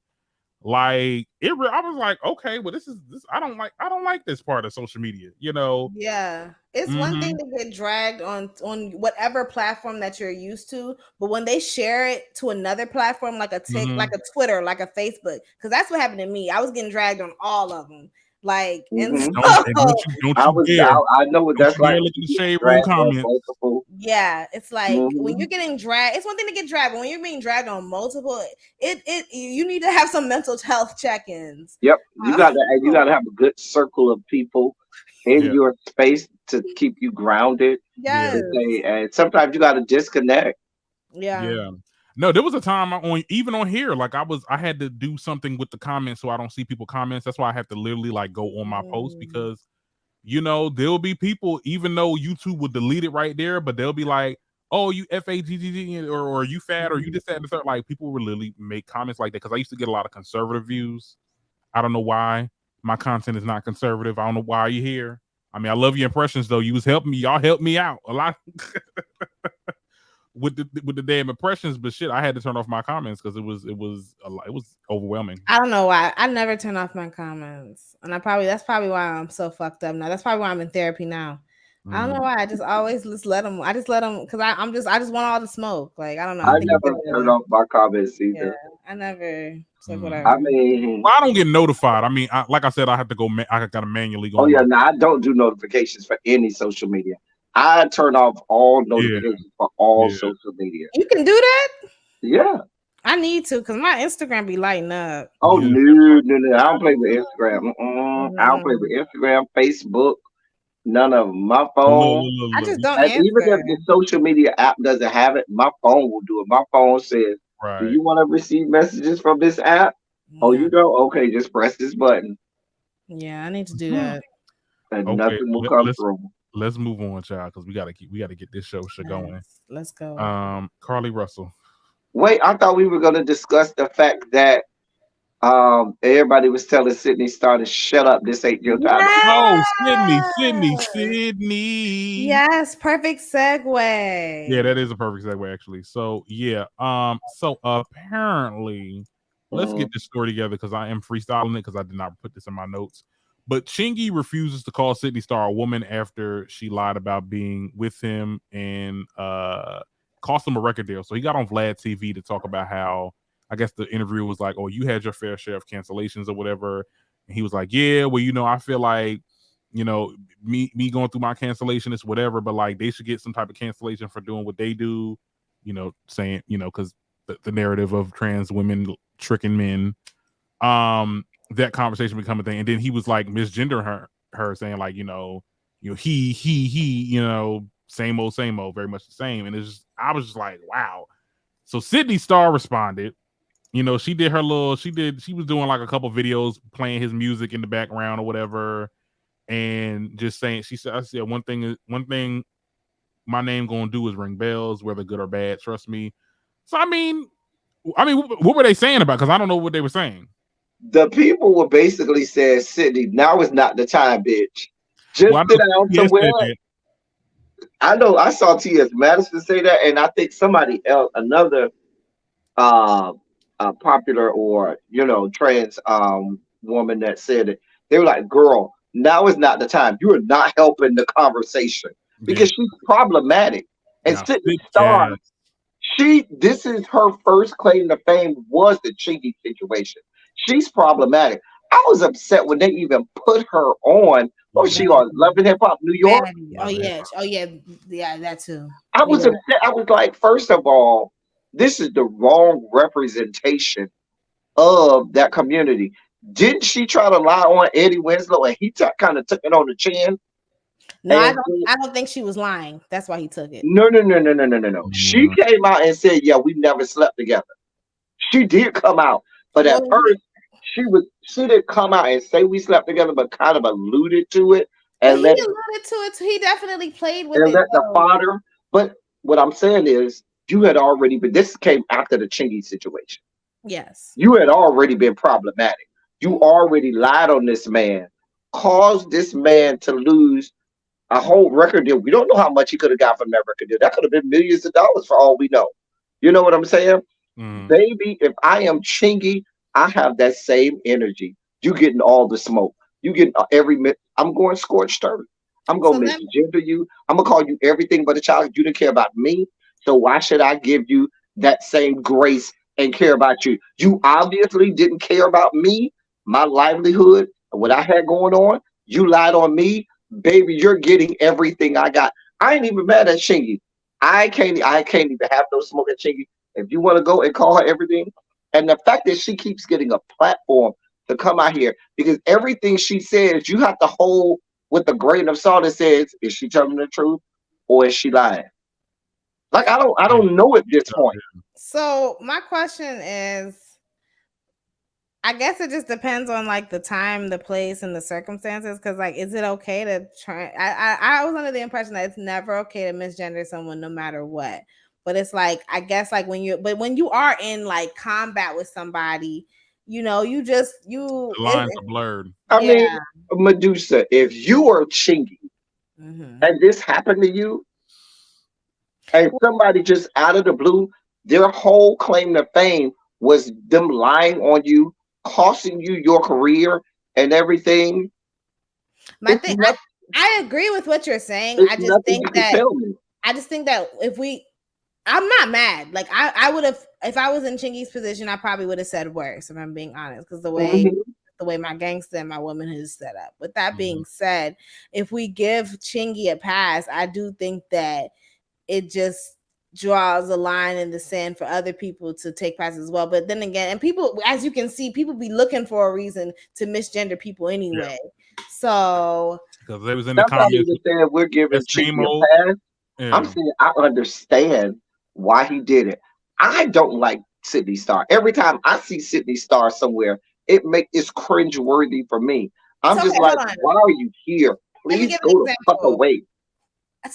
Like I was like, okay, well, this I don't like this part of social media, you know. Yeah, it's one thing to get dragged on whatever platform that you're used to, but when they share it to another platform like a like a Twitter, like a Facebook, because that's what happened to me. I was getting dragged on all of them. Like, and so, I know what that's like. Shade room comments. Yeah, it's like when you're getting dragged, it's one thing to get dragged, but when you're being dragged on multiple, you need to have some mental health check-ins. Yep, you gotta have a good circle of people in your space to keep you grounded. Yeah. Yes. And sometimes you got to disconnect. Yeah. No, there was a time even on here, like I had to do something with the comments so I don't see people comments. That's why I have to literally like go on my post because there'll be people, even though YouTube will delete it right there, but they'll be like, oh, you FAGGG or you fat or you just that and the third. Like people will literally make comments like that because I used to get a lot of conservative views. I don't know why my content is not conservative. I don't know why you're here. I mean, I love your impressions though. You was helping me. Y'all helped me out a lot with the damn impressions. But shit, I had to turn off my comments because it was a lot. It was overwhelming. I don't know why. I never turn off my comments, and that's probably why I'm so fucked up now. That's probably why I'm in therapy now. I don't know why. I just always just let them. I just let them because I just want all the smoke. Like I don't know. I never turned off my comments either. Yeah, I never. It's like whatever. I mean, I don't get notified. I mean, like I said, I have to go. I got to manually go. Oh yeah, no, I don't do notifications for any social media. I turn off all notifications for all social media. You can do that? Yeah. I need to because my Instagram be lighting up. Oh no! I don't play with Instagram. I don't play with Instagram, Facebook. None of them. My phone. I just don't and answer. even if the social media app doesn't have it, my phone will do it. My phone says, "Do you want to receive messages from this app?" Oh, you don't? Okay, just press this button. Yeah, I need to do that. And nothing will come through. Let's move on, child, because we gotta get this show going. Let's go. Carlee Russell. Wait, I thought we were going to discuss the fact that everybody was telling Sidney Starr to shut up. This ain't your time. Oh, Sidney. Yes, perfect segue. Yeah, that is a perfect segue, actually. So yeah, so apparently, let's get this story together because I am freestyling it because I did not put this in my notes. But Chingy refuses to call Sidney Starr a woman after she lied about being with him and cost him a record deal. So he got on Vlad TV to talk about how, I guess the interview was like, oh, you had your fair share of cancellations or whatever. And he was like, yeah, well, I feel like, me going through my cancellation is whatever, but like they should get some type of cancellation for doing what they do, saying, because the narrative of trans women tricking men, that conversation become a thing. And then he was like misgendering her saying like, he, same old, very much the same. And I was just like, wow. So Sidney Starr responded. She was doing like a couple videos playing his music in the background or whatever, and just saying, I said one thing my name gonna do is ring bells, whether good or bad. Trust me. So I mean, what were they saying about? Because I don't know what they were saying. The people were basically saying, Sidney, now is not the time, bitch. Just sit down somewhere. I know I saw TS Madison say that, and I think somebody else, another popular or trans woman that said it. They were like, girl, now is not the time. You are not helping the conversation because she's problematic. And Sidney Starr, this is her first claim to fame was the Chingy situation. She's problematic. I was upset when they even put her on. What was she on? Love and Hip Hop New York? Oh yeah, that too. I was upset. I was like, first of all, this is the wrong representation of that community. Didn't she try to lie on Eddie Winslow and he kind of took it on the chin? No, I don't think she was lying. That's why he took it. No. She came out and said, yeah, we never slept together. She did come out, but at first she didn't come out and say we slept together, but kind of alluded to it. And he alluded to it. He definitely played with it. And let the fodder. But what I'm saying is, you had already been. This came after the Chingy situation. Yes. You had already been problematic. You already lied on this man, caused this man to lose a whole record deal. We don't know how much he could have got from that record deal. That could have been millions of dollars for all we know. You know what I'm saying? Baby, if I am Chingy, I have that same energy. You getting all the smoke. You getting I'm going scorched earth. I'm going to misgender you. I'm going to call you everything but a child. You didn't care about me. So why should I give you that same grace and care about you? You obviously didn't care about me, my livelihood, what I had going on. You lied on me. Baby, you're getting everything I got. I ain't even mad at Chingy. I can't even have no smoke at Chingy. If you want to go and call her everything. And the fact that she keeps getting a platform to come out here, because everything she says, you have to hold with a grain of salt that says, is she telling the truth or is she lying? Like I don't know at this point. So my question is, I guess it just depends on like the time, the place, and the circumstances. Because like, is it okay to try? I was under the impression that it's never okay to misgender someone, no matter what. But it's like, I guess like when you are in like combat with somebody, you know, the lines are blurred. I mean, Medusa, if you are Chingy and this happened to you, and somebody just out of the blue, their whole claim to fame was them lying on you, costing you your career and everything. My thing, I agree with what you're saying. I just think that I'm not mad. Like I would have, if I was in Chingy's position, I probably would have said worse, if I'm being honest, because the way my gangster and my womanhood is set up. With that being said, if we give Chingy a pass, I do think that it just draws a line in the sand for other people to take passes as well. But then again, and people, as you can see, people be looking for a reason to misgender people anyway. So because they was in the comments saying we're giving Chingy a pass. I'm saying I understand why he did it. I don't like Sidney Starr. Every time I see Sidney Starr somewhere, it's cringeworthy for me. I'm just like, why are you here? Please go the fuck away.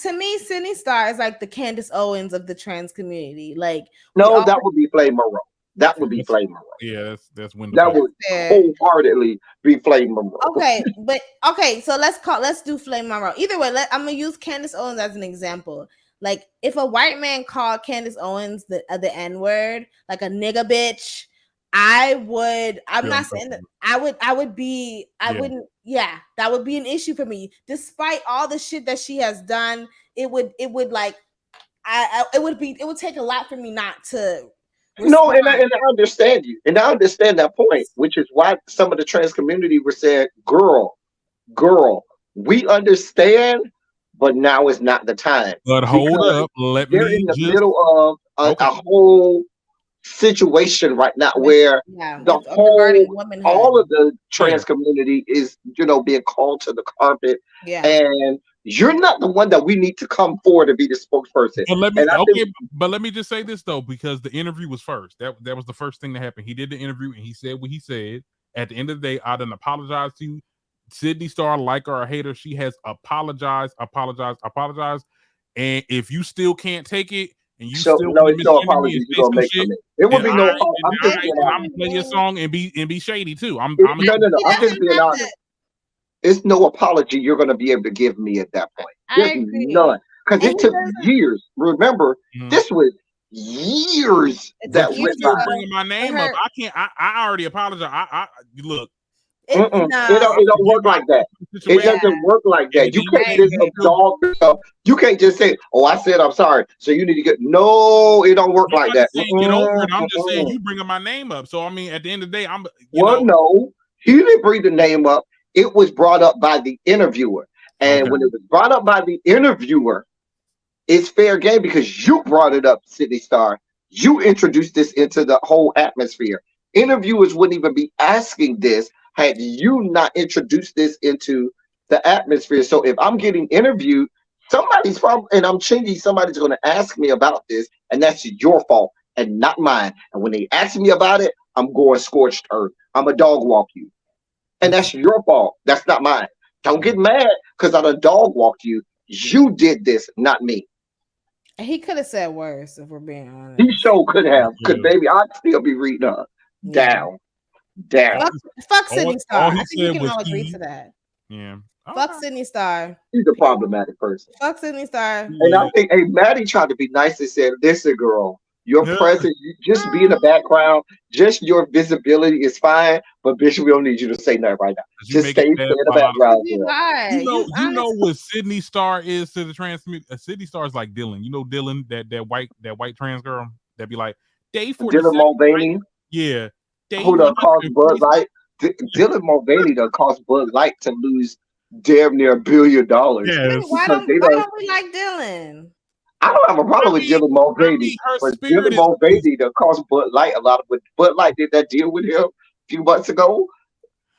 To me, Sidney Starr is like the Candace Owens of the trans community. Like, no, that would be Flame Monroe. That would be Flame Monroe. Yeah, that's when that would wholeheartedly be Flame Monroe. Okay, so let's do Flame Monroe. Either way, I'm gonna use Candace Owens as an example. Like, if a white man called Candace Owens the N-word, like a nigga bitch, that would be an issue for me. Despite all the shit that she has done, it would take a lot for me not to respond. No, and I understand you, and I understand that point, which is why some of the trans community were saying, girl, we understand, but now is not the time. But hold up, they're in the middle of a whole situation right now where all of the trans community is, being called to the carpet, and you're not the one that we need to come forward to be the spokesperson. But let me just say this though, because the interview was first. That was the first thing that happened. He did the interview and he said what he said. At the end of the day, I didn't apologize to you. Sidney Starr, like her or hate her, she has apologized. And if you still can't take it, and you still it's no apologies you're gonna make shit, it would be no. I'm gonna play your song and be shady too. I'm just being honest. It's no apology you're gonna be able to give me at that point. There's none, because it took years. Remember, this was years that went by. Bringing my name up, I can't. I already apologize. I look. It don't work like that. It doesn't work like that. You can't just absolve yourself. You can't just say, "Oh, I said I'm sorry," so you need to get. No, it don't work like that. Get over it. I'm just saying you bringing my name up. So I mean, at the end of the day, no, he didn't bring the name up. It was brought up by the interviewer, and when it was brought up by the interviewer, it's fair game because you brought it up, Sidney Starr. You introduced this into the whole atmosphere. Interviewers wouldn't even be asking this had you not introduced this into the atmosphere. So if I'm getting interviewed, somebody's probably, and I'm Chingy, somebody's going to ask me about this, and that's your fault and not mine. And when they ask me about it, I'm going scorched earth. I'm a dog walk you. And that's your fault. That's not mine. Don't get mad because I done dog walked you. You did this, not me. He could have said worse, if we're being honest. He sure could have. Because, baby, I'd still be reading her down. Fuck Sidney Starr. I think we can all agree to that. Yeah. Fuck Sidney Starr. He's a problematic person. Fuck Sidney Starr. And I think, Maddie tried to be nice and said, listen, girl, your presence, just be in the background, just your visibility is fine, but bitch, we don't need you to say nothing right now. Just stay in the background. You know what Sidney Starr is to the trans community? Sidney Starr is like Dylan. You know Dylan, that white trans girl that be like, day 47. Dylan Mulvaney? Yeah. Who done cost Bud Light? Dylan Mulvaney done cost Bud Light to lose damn near $1 billion. Yes. Why don't we like Dylan? I don't have a problem with Dylan Mulvaney, but Dylan Mulvaney done cost Bud Light a lot. When Bud Light did that deal with him a few months ago,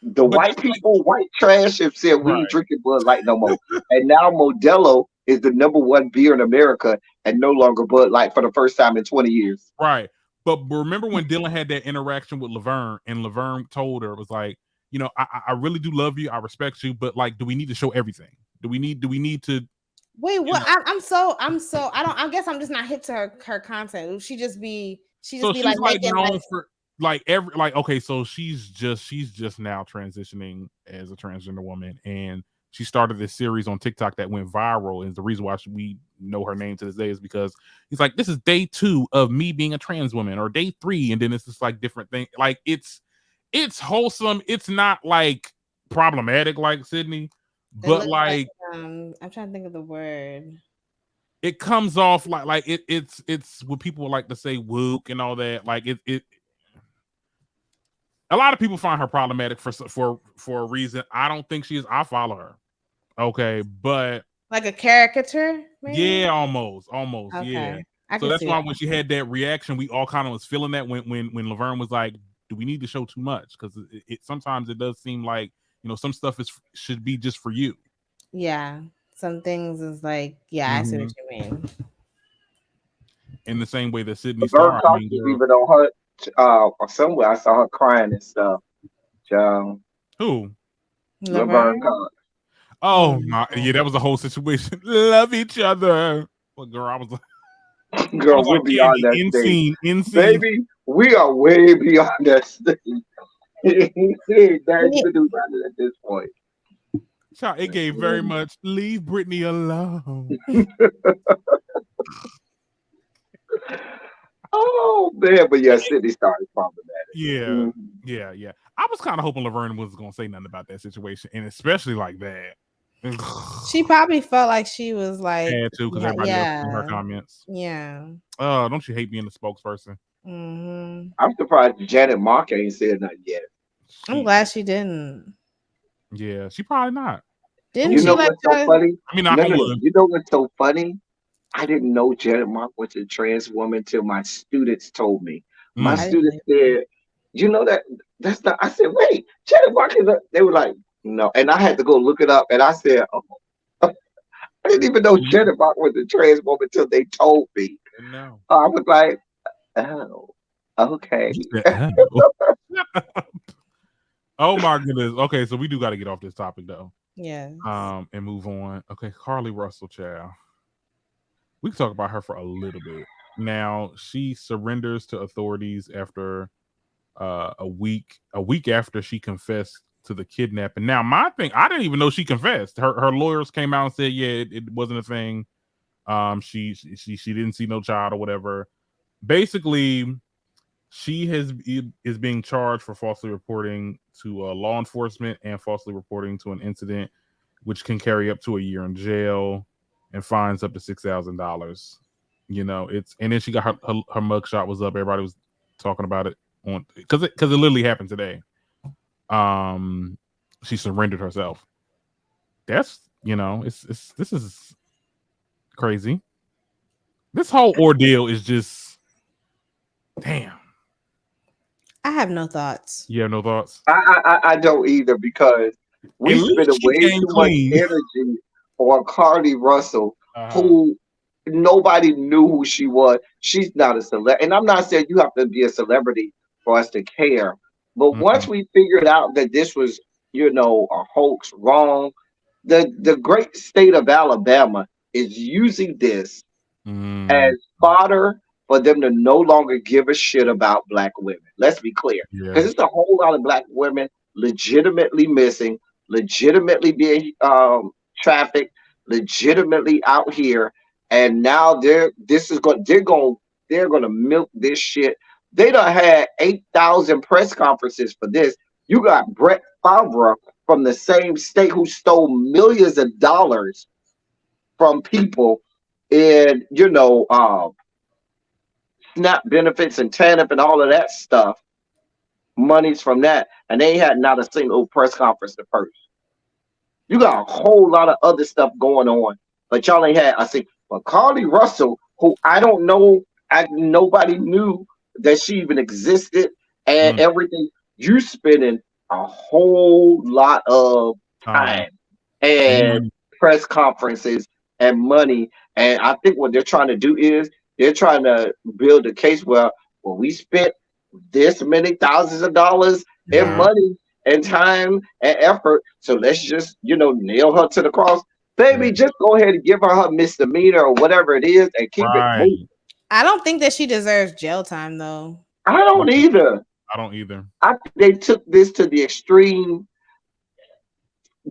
The white people, white trash, have said we ain't drinking Bud Light no more. And now Modelo is the #1 beer in America and no longer Bud Light for the first time in 20 years. Right. But remember when Dylan had that interaction with Laverne, and Laverne told her, it was like, you know, I really do love you, I respect you, but like, do we need to show everything? Do we need to wait, what? I guess I'm just not hip to her content. She just be like making known for okay, so she's just now transitioning as a transgender woman, and she started this series on TikTok that went viral. And the reason why we know her name to this day is because he's like, this is day 2 of me being a trans woman, or day 3, and then it's just like different thing. Like it's wholesome. It's not like problematic like Sidney, but like I'm trying to think of the word. It comes off like it's what people like to say woke and all that. Like it a lot of people find her problematic for a reason. I don't think she is. I follow her. Okay, but like a caricature, maybe? Yeah, almost. Okay. Yeah. So that's why when she had that reaction, we all kind of was feeling that when Laverne was like, do we need to show too much? Because it sometimes it does seem like, you know, some stuff should be just for you. Yeah. Some things is like, I see what you mean. In the same way that Sidney Starr, even on her somewhere I saw her crying and stuff. Who? Laverne Cox. Oh my, yeah, that was a whole situation. Love each other. Well, girl, I was like, girl, we're beyond that stage. Baby, we are way beyond that stage. There's nothing to do about it at this point. It gave very much leave Britney alone. Oh man, but yeah, Sidney Starr is problematic. Yeah. I was kind of hoping Laverne was gonna say nothing about that situation, and especially like that. She probably felt like she was like, too, because everybody else in her comments. Yeah. Oh, don't you hate being the spokesperson? Mm-hmm. I'm surprised Janet Mock ain't said nothing yet. I'm glad she didn't. Yeah, she probably not. Didn't you she know what's so funny? I mean, you know what's so funny? I didn't know Janet Mock was a trans woman till my students told me. My students said, you know that's not. I said, wait, Janet Mock is a. They were like, no, and I had to go look it up, and I said, oh, I didn't even know Janet Mock was a trans woman till they told me. No, I was like, oh, okay. Oh my goodness. Okay, so we do got to get off this topic though. Yeah. And move on. Okay, Carlee Russell, child. We can talk about her for a little bit. Now, she surrenders to authorities after a week after she confessed to the kidnapping. Now, my thing, I didn't even know she confessed. Her lawyers came out and said, yeah, it wasn't a thing. She didn't see no child or whatever. Basically, she is being charged for falsely reporting to law enforcement and falsely reporting to an incident, which can carry up to a year in jail and fines up to $6,000. You know, and then she got her mugshot was up. Everybody was talking about it on because it literally happened today. She surrendered herself. That's, you know, this is crazy. This whole ordeal is just damn. I have no thoughts. You have no thoughts? I don't either, because we spent way too much energy on Carlee Russell, who nobody knew who she was. She's not a celebrity. And I'm not saying you have to be a celebrity for us to care. But once we figured out that this was, you know, a hoax, wrong, the great state of Alabama is using this as fodder for them to no longer give a shit about Black women. Let's be clear. Because it's a whole lot of Black women legitimately missing, legitimately being trafficked, legitimately out here. And now they're gonna milk this shit. They done had 8,000 press conferences for this. You got Brett Favre from the same state who stole millions of dollars from people in, you know, SNAP benefits and TANF and all of that stuff. Monies from that, and they had not a single press conference at first. You got a whole lot of other stuff going on, but y'all ain't had. I see, but Carlee Russell, who I don't know, nobody knew that she even existed, and everything. You spending a whole lot of time and money. press conferences and money. And I think what they're trying to do is they're trying to build a case where, well, we spent this many thousands of dollars in Yeah. money and time and effort. So let's just, nail her to the cross. Baby, just go ahead and give her misdemeanor or whatever it is and keep it Right. moving. I don't think that she deserves jail time though. I don't either. I don't either. I think they took this to the extreme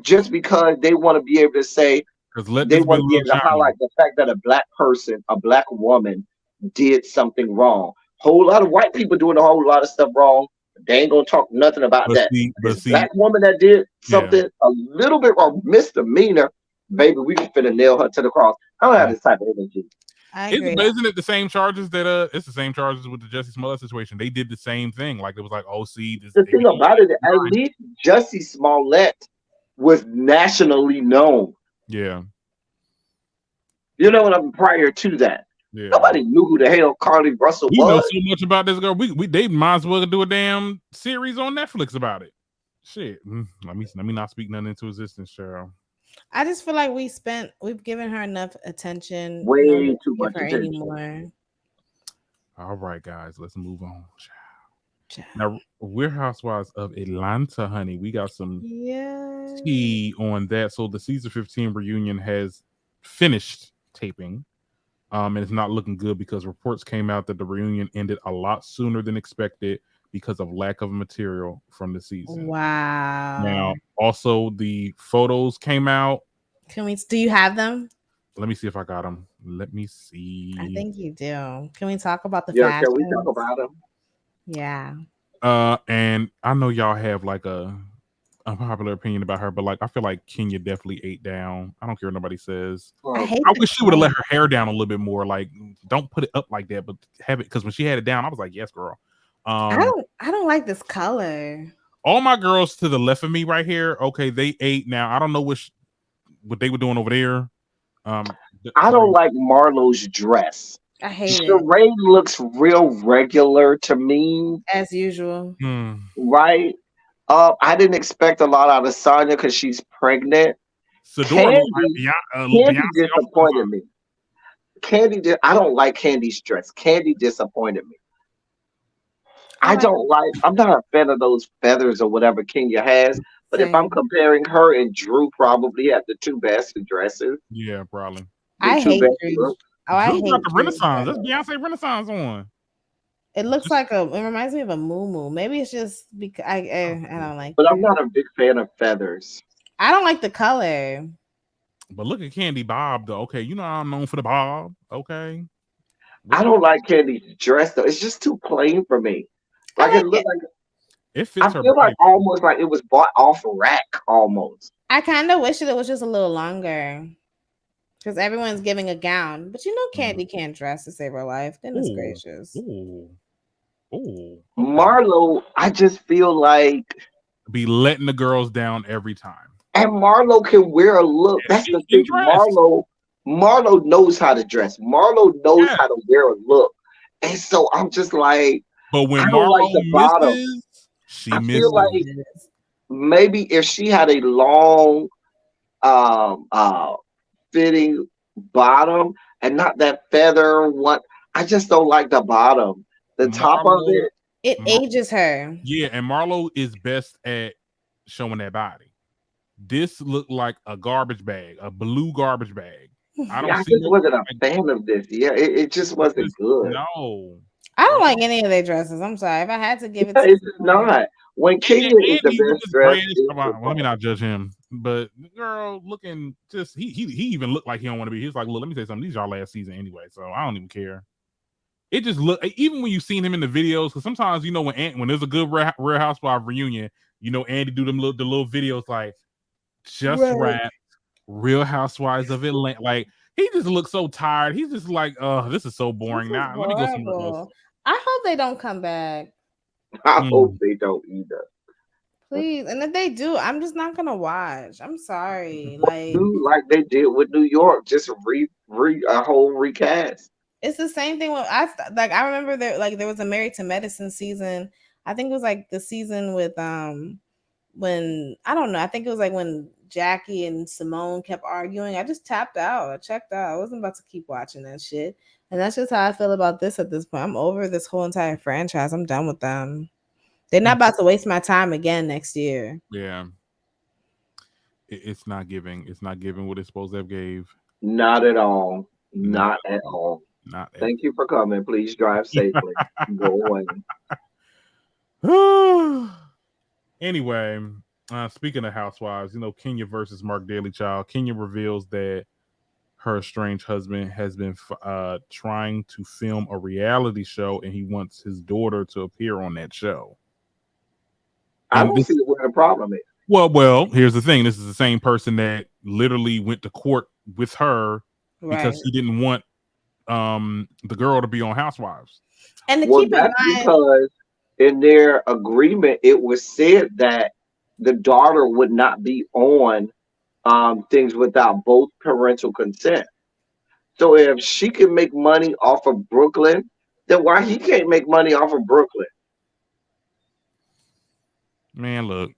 just because they want to be able to say, Because let they this be a want to be little able to shiny. highlight the fact that a black person, a black woman, did something wrong. Whole lot of white people doing a whole lot of stuff wrong. They ain't gonna talk nothing about that. This black woman that did something a little bit wrong, misdemeanor, baby, we can finna nail her to the cross. I don't have this type of energy. I agree. Isn't it the same charges that it's the same charges with the Jussie Smollett situation? They did the same thing. Like it was like, oh, see, The thing about it, at least Jussie Smollett was nationally known. Yeah. You know what I'm prior to that. Yeah. Nobody knew who the hell Carlee Russell we was. Know so much about this girl. They might as well do a damn series on Netflix about it. Shit. Let me not speak nothing into existence, Cheryl. I just feel like we've given her enough attention. Way too much attention anymore. All right, guys, let's move on. Now, we're Housewives of Atlanta, honey. We got some tea on that. So the season 15 reunion has finished taping. And it's not looking good because reports came out that the reunion ended a lot sooner than expected because of lack of material from the season. Wow. Now, also the photos came out. Do you have them? Let me see if I got them. Let me see. I think you do. Can we talk about the fashions? Can we talk about them? Yeah. And I know y'all have like a unpopular opinion about her, but like I feel like Kenya definitely ate down. I don't care what nobody says. I wish she would have let her hair down a little bit more. Like, don't put it up like that, but have it, because when she had it down, I was like, yes, girl. I don't like this color. All my girls to the left of me right here, okay, they ate. Now I don't know what they were doing over there. I don't like Marlo's dress. I hate it. Sheree looks real regular to me, as usual. Right? I didn't expect a lot out of Sonya because she's pregnant. Candy disappointed me. I don't like Candy's dress. Candy disappointed me. I'm not a fan of those feathers or whatever Kenya has. But if I'm comparing her and Drew, probably have the two best dresses. Yeah, probably. I hate Drew. I hate got the Renaissance. That's Beyonce Renaissance on. It looks like it reminds me of a muumuu. Maybe it's just because I don't like. But I'm not a big fan of feathers. I don't like the color. But look at Candy Bob though. Okay, you know I'm known for the bob. Okay. I don't like Candy's dress though. It's just too plain for me. Like it looks like it fits. I feel like almost like it was bought off rack almost. I kind of wish it was just a little longer. Because everyone's giving a gown. But you know Candy can't dress to save her life. Goodness gracious. Marlo, I just feel like be letting the girls down every time. And Marlo can wear a look. That's the thing. Marlo knows how to dress. Marlo knows how to wear a look. And so I'm just like, but when Marlo misses, she misses. I feel like maybe if she had a long fitting bottom and not that feather one. I just don't like the bottom. The top of it ages her. Yeah, and Marlo is best at showing that body. This looked like a garbage bag, a blue garbage bag. I just wasn't a fan of this. Yeah, it just wasn't good. No. I don't like any of their dresses. I'm sorry. If I had to give it to it's not. When Kenya is the best dressed, let me not judge him. But girl, looking just he even looked like he don't want to be. He's like, look, let me say something. These are our last season anyway, so I don't even care. It just look even when you seen him in the videos, because sometimes you know when there's a good Real Housewives reunion, you know Andy do the little videos like just rap, Real Housewives of Atlanta. Like he just looks so tired. He's just like, oh, this is so boring. Now let me go somewhere else. I hope they don't come back. I hope they don't either. Please, and if they do, I'm just not gonna watch. I'm sorry. Like they did with New York, just a whole recast. It's the same thing with I remember there was a Married to Medicine season. I think it was like the season with when I don't know, I think it was like when Jackie and Simone kept arguing. I just tapped out. I checked out. I wasn't about to keep watching that shit. And that's just how I feel about this at this point. I'm over this whole entire franchise. I'm done with them. They're not about to waste my time again next year. Yeah. It's not giving. It's not giving what it's supposed to have gave. Not at all. Not at all. Not at Thank you for coming. Please drive safely. Go away. Anyway, speaking of housewives, Kenya versus Mark Daily Child. Kenya reveals that her estranged husband has been trying to film a reality show, and he wants his daughter to appear on that show. I don't see where the problem is. Well, here's the thing. This is the same person that literally went to court with her because he didn't want the girl to be on Housewives. And to keep in mind, because in their agreement, it was said that the daughter would not be on things without both parental consent. So if she can make money off of Brooklyn, then why he can't make money off of Brooklyn? Man, look.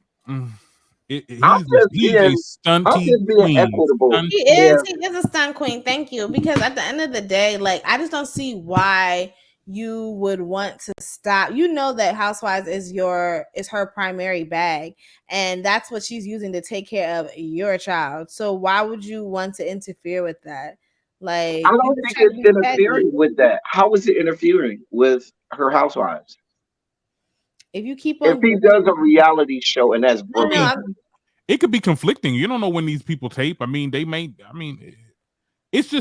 He's a stunty queen. Equitable. He is a stunt queen. Thank you. Because at the end of the day, like, I just don't see why you would want to stop. You know that Housewives is her primary bag, and that's what she's using to take care of your child. So why would you want to interfere with that? Like, I don't think it's interfering with that. How is it interfering with her Housewives? If you keep on, if he does a reality show and that's it could be conflicting. You don't know when these people tape. I mean, they may. I mean, it's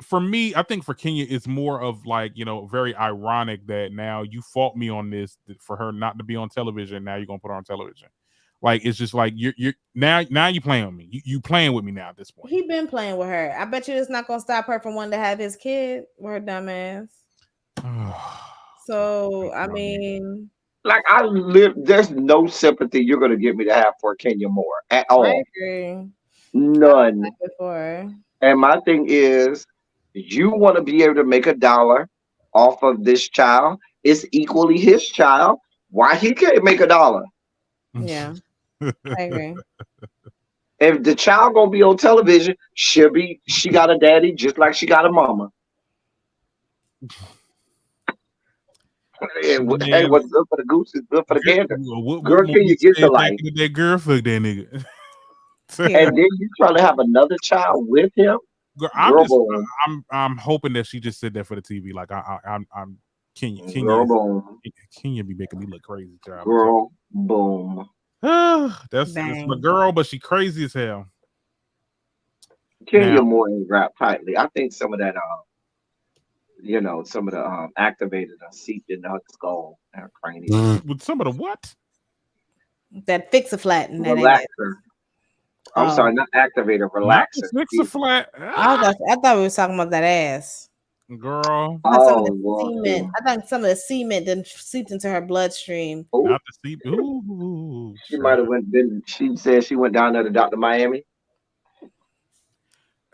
for me. I think for Kenya, it's more of like, very ironic that now you fought me on this for her not to be on television. Now you're gonna put her on television. Like, it's just like you're now you playing with me. You playing with me now at this point. He been playing with her. I bet you it's not gonna stop her from wanting to have his kid with her dumbass. So I mean. Like, there's no sympathy you're going to get me to have for Kenya Moore at all. I agree. None. And my thing is, you want to be able to make $1 off of this child. It's equally his child. Why he can't make $1? Yeah, I agree. If the child going to be on television, she got a daddy just like she got a mama. Hey, what's good for the goose is good for the gander. Girl, can you get the life? That girl fuck that nigga. And then you trying to have another child with him? Girl, I'm hoping that she just said that for the TV. Like, I'm Kenya be making me look crazy. Child. Girl, boom. That's my girl, but she crazy as hell. Kenya Moore ain't wrapped tightly. I think some of that some of the activated seeped into her skull and her cranium. With some of the what? That fix-a-flat and that relaxer. I'm sorry, not activator, relaxer. Fix-a-flat. I thought we were talking about that ass. Girl. I think some of the cement then seeped into her bloodstream. Ooh. Not the seep. Ooh. She might have she said she went down there to Dr. Miami.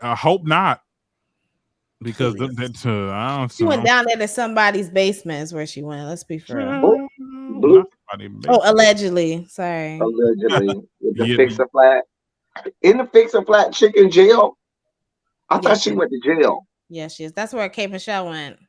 I hope not. Because she went down there to somebody's basement is where she went. Let's be fair. Allegedly. Sorry. Allegedly. With the fix-a-flat. In the fix-a-flat chick in jail? I thought she went to jail. Yeah, she is. That's where K Michelle went.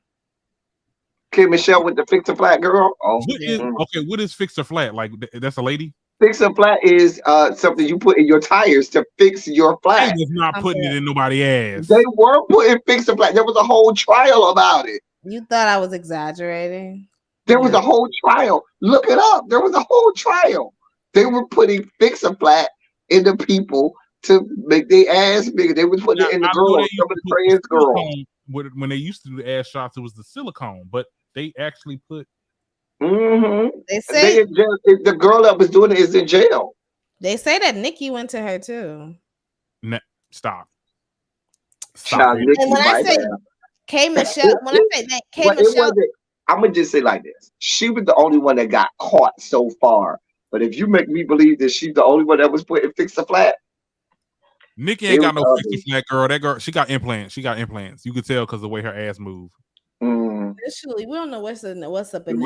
K Michelle with the fix-a-flat girl? What is fix-a-flat? Like, that's a lady? Fix-a-flat is something you put in your tires to fix your flat. They was not putting it in nobody's ass. They were putting fix-a-flat. There was a whole trial about it. You thought I was exaggerating? There was a whole trial. Look it up. There was a whole trial. They were putting fix-a-flat in the people to make their ass bigger. They was putting it in the girls, some of the trans girls. When they used to do the ass shots, it was the silicone, but they actually put. They say the girl that was doing it is in jail. They say that Nikki went to her too. Stop. And when I say K Michelle, when I say that K Michelle, I'm gonna just say like this: she was the only one that got caught so far. But if you make me believe that she's the only one that was putting fix-a-flat, Nikki ain't got no fix-a-flat, girl. That girl, she got implants. You could tell because the way her ass moved. Literally, we don't know what's up in there. We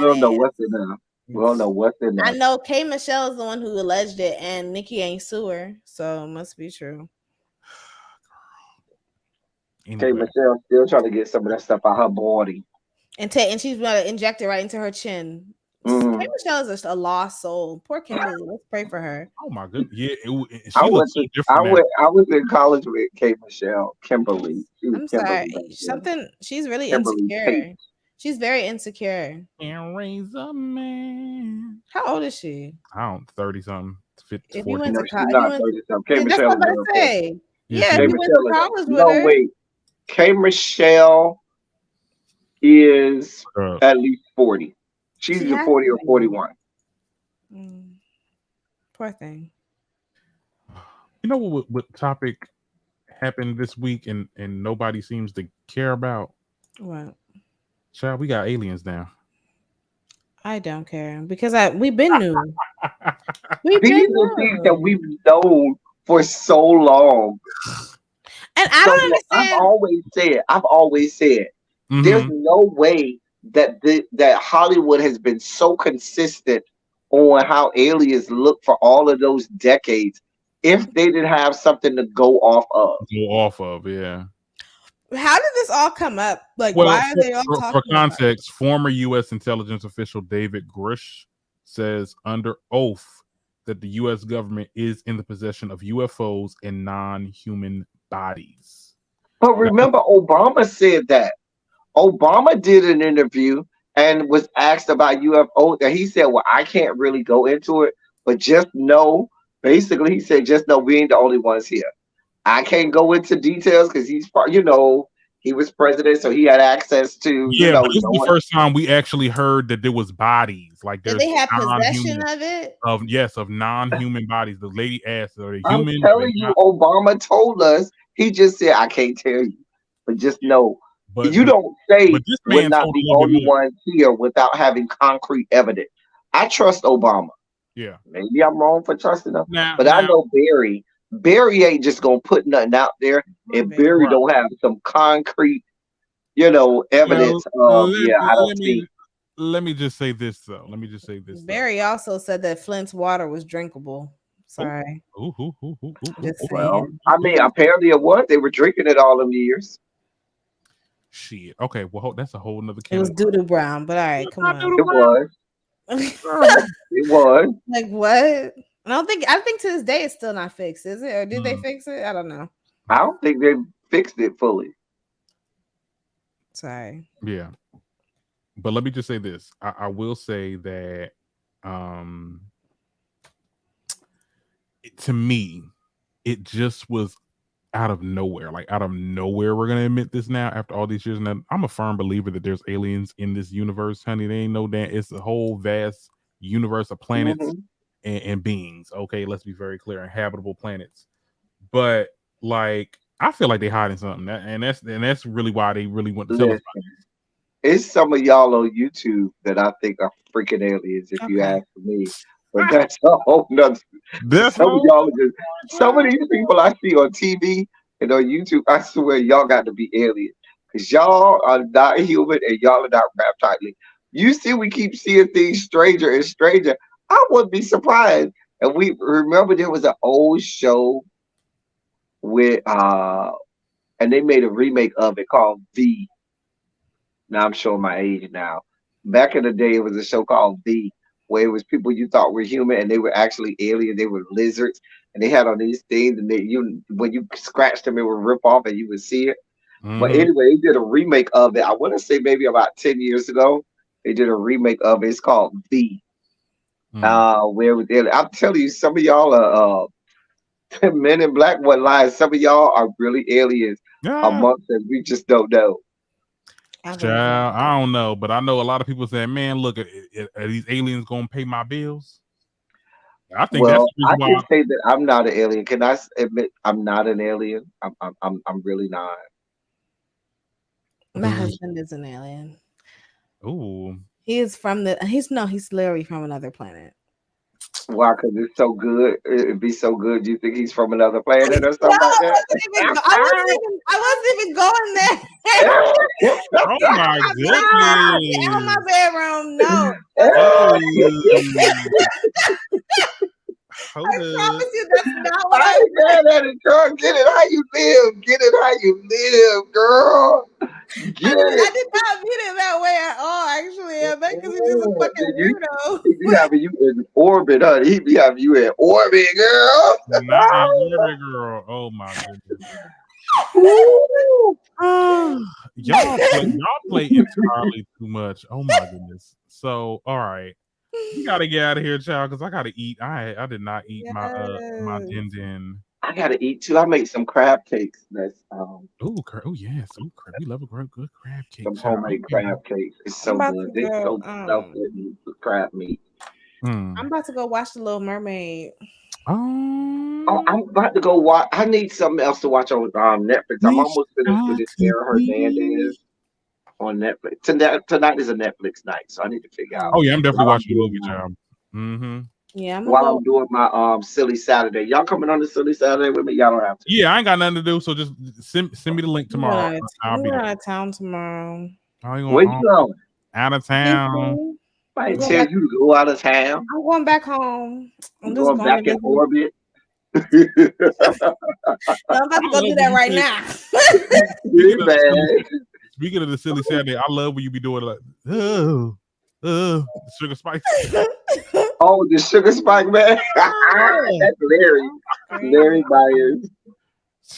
don't know what's in there. We don't know what's in I that. know K Michelle is the one who alleged it, and Nikki ain't sue her, so it must be true. Okay, Michelle still trying to get some of that stuff out her body. And she's gonna inject it right into her chin. Mm. K Michelle is a lost soul. Poor Kimberly. Let's pray for her. Oh my goodness. Yeah, I looks so different. I was in college with K Michelle, Kimberly. She was I'm Kimberly sorry. She's really Kimberly insecure. Tate. She's very insecure. And raise a man. How old is she? I don't 30 something. 50, If 40. you went No, to she's college, not 30 something. K that's Michelle what I'm is about to say. Yeah, K if you went to Michelle college with no her. wait. K Michelle is at least 40. She's either 40 or 41. Poor thing. You know what topic happened this week and nobody seems to care about? What? Child, we got aliens now. I don't care because we've been new. These are things that we've known for so long. And I don't understand. I've always said there's no way that that Hollywood has been so consistent on how aliens look for all of those decades if they didn't have something to go off of. Yeah. How did this all come up? Like, why are they all talking for context, former U.S. intelligence official David Grush says under oath that the U.S. government is in the possession of UFOs and non-human bodies. But remember, Obama said that. Obama did an interview and was asked about UFOs, and he said, well, I can't really go into it, but just know, basically, he said, just know we ain't the only ones here. I can't go into details because he's, he was president, so he had access to, but this is the first time we actually heard that there was bodies. Like, did they have possession of it? Of non-human bodies. The lady asked, are they human? I'm telling you, Obama told us. He just said, I can't tell you, but just know. You don't say we're not the only ones here without having concrete evidence. I trust Obama. Yeah. Maybe I'm wrong for trusting him, but I know Barry ain't just gonna put nothing out there if Barry don't have some concrete, evidence of I don't see. Let me just say this though. Barry also said that Flint's water was drinkable. Sorry. Well, I mean, apparently it was. They were drinking it all them years. Shit. Okay. Well, that's a whole nother. It was doo-doo brown, but all right, come on. It was. It was. Like what? I think to this day it's still not fixed, is it? Or did they fix it? I don't know. I don't think they fixed it fully. Sorry. Yeah. But let me just say this. I will say that to me, it just was out of nowhere. Like out of nowhere, we're gonna admit this now after all these years. And I'm a firm believer that there's aliens in this universe, honey. They ain't no damn. It's a whole vast universe of planets and beings. Okay, let's be very clear, inhabitable planets. But like, I feel like they hiding something, and that's really why they really want to tell us about it. It's some of y'all on YouTube that I think are freaking aliens, if you ask me. But that's a whole nother. Some of these people I see on TV and on YouTube, I swear y'all got to be aliens. Because y'all are not human and y'all are not wrapped tightly. You see, we keep seeing things stranger and stranger. I wouldn't be surprised. And we remember there was an old show with and they made a remake of it called V. Now I'm showing my age now. Back in the day, it was a show called V, where it was people you thought were human and they were actually alien. They were lizards, and they had on these things, and when you scratched them, it would rip off, and you would see it. But anyway, they did a remake of it. I want to say maybe about 10 years ago, they did a remake of it. It's called V. Where was it? I'm telling you, some of y'all are Men in Black. What lies? Some of y'all are really aliens amongst us. We just don't know. Child, I don't know, but I know a lot of people saying, "Man, look, are these aliens gonna pay my bills?" I think that's the reason I can say that I'm not an alien. Can I admit I'm not an alien? I'm really not. My husband is an alien. Ooh, he's literally from another planet. Why? Because it's so good. It'd be so good. You think he's from another planet or something like that? I wasn't even going there. Oh my goodness! Out my bedroom, no. Hold I promise you, that's not what I ain't mad at it, girl. Get it how you live. Get it how you live, girl. Get it. I did not mean it that way at all. Actually, I think because he's just a fucking weirdo. He be having you in orbit, honey. He be having you in orbit, girl. Not in orbit, girl. Oh my goodness. Y'all play entirely too much. Oh my goodness. So, all right. We gotta get out of here, child, because I gotta eat. I did not eat my din. I gotta eat too. I made some crab cakes. That's yes. We love a good crab cake. Some homemade crab cakes. It's so good. They so stuffed with crab meat. I'm about to go watch The Little Mermaid. Oh, I'm about to go watch. I need something else to watch on Netflix. I'm almost finished with this Sarah Hernandez on Netflix. Tonight is a Netflix night, so I need to figure out. Oh yeah, I'm definitely watching the movie, child. Mm-hmm. Yeah, I'm doing my silly Saturday. Y'all coming on the silly Saturday with me? Y'all don't have to. Yeah, I ain't got nothing to do, so just send me the link tomorrow. I'll be out of town tomorrow. Where you going? Out of town. I tell you to go out of town. I'm going back home. I'm just going back in orbit. I'm about to go do that right now. Speaking of the silly Saturday, I love when you be doing like, sugar spice. Oh, the sugar spike, man. That's Larry. Larry Byers.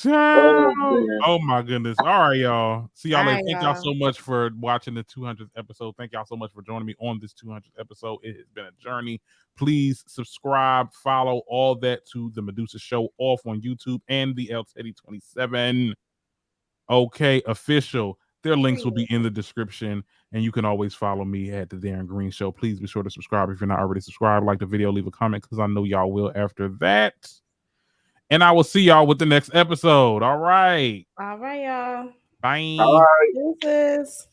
Oh my goodness. All right, y'all. See y'all later. Thank y'all so much for watching the 200th episode. Thank y'all so much for joining me on this 200th episode. It has been a journey. Please subscribe, follow, all that to the Medusa Show off on YouTube and the El Teddy 27. Okay, official. Their links will be in the description, and you can always follow me at the Darren Green Show. Please be sure to subscribe if you're not already subscribed. Like the video, leave a comment because I know y'all will after that. And I will see y'all with the next episode. All right. All right, y'all. Bye. All right. Deuces.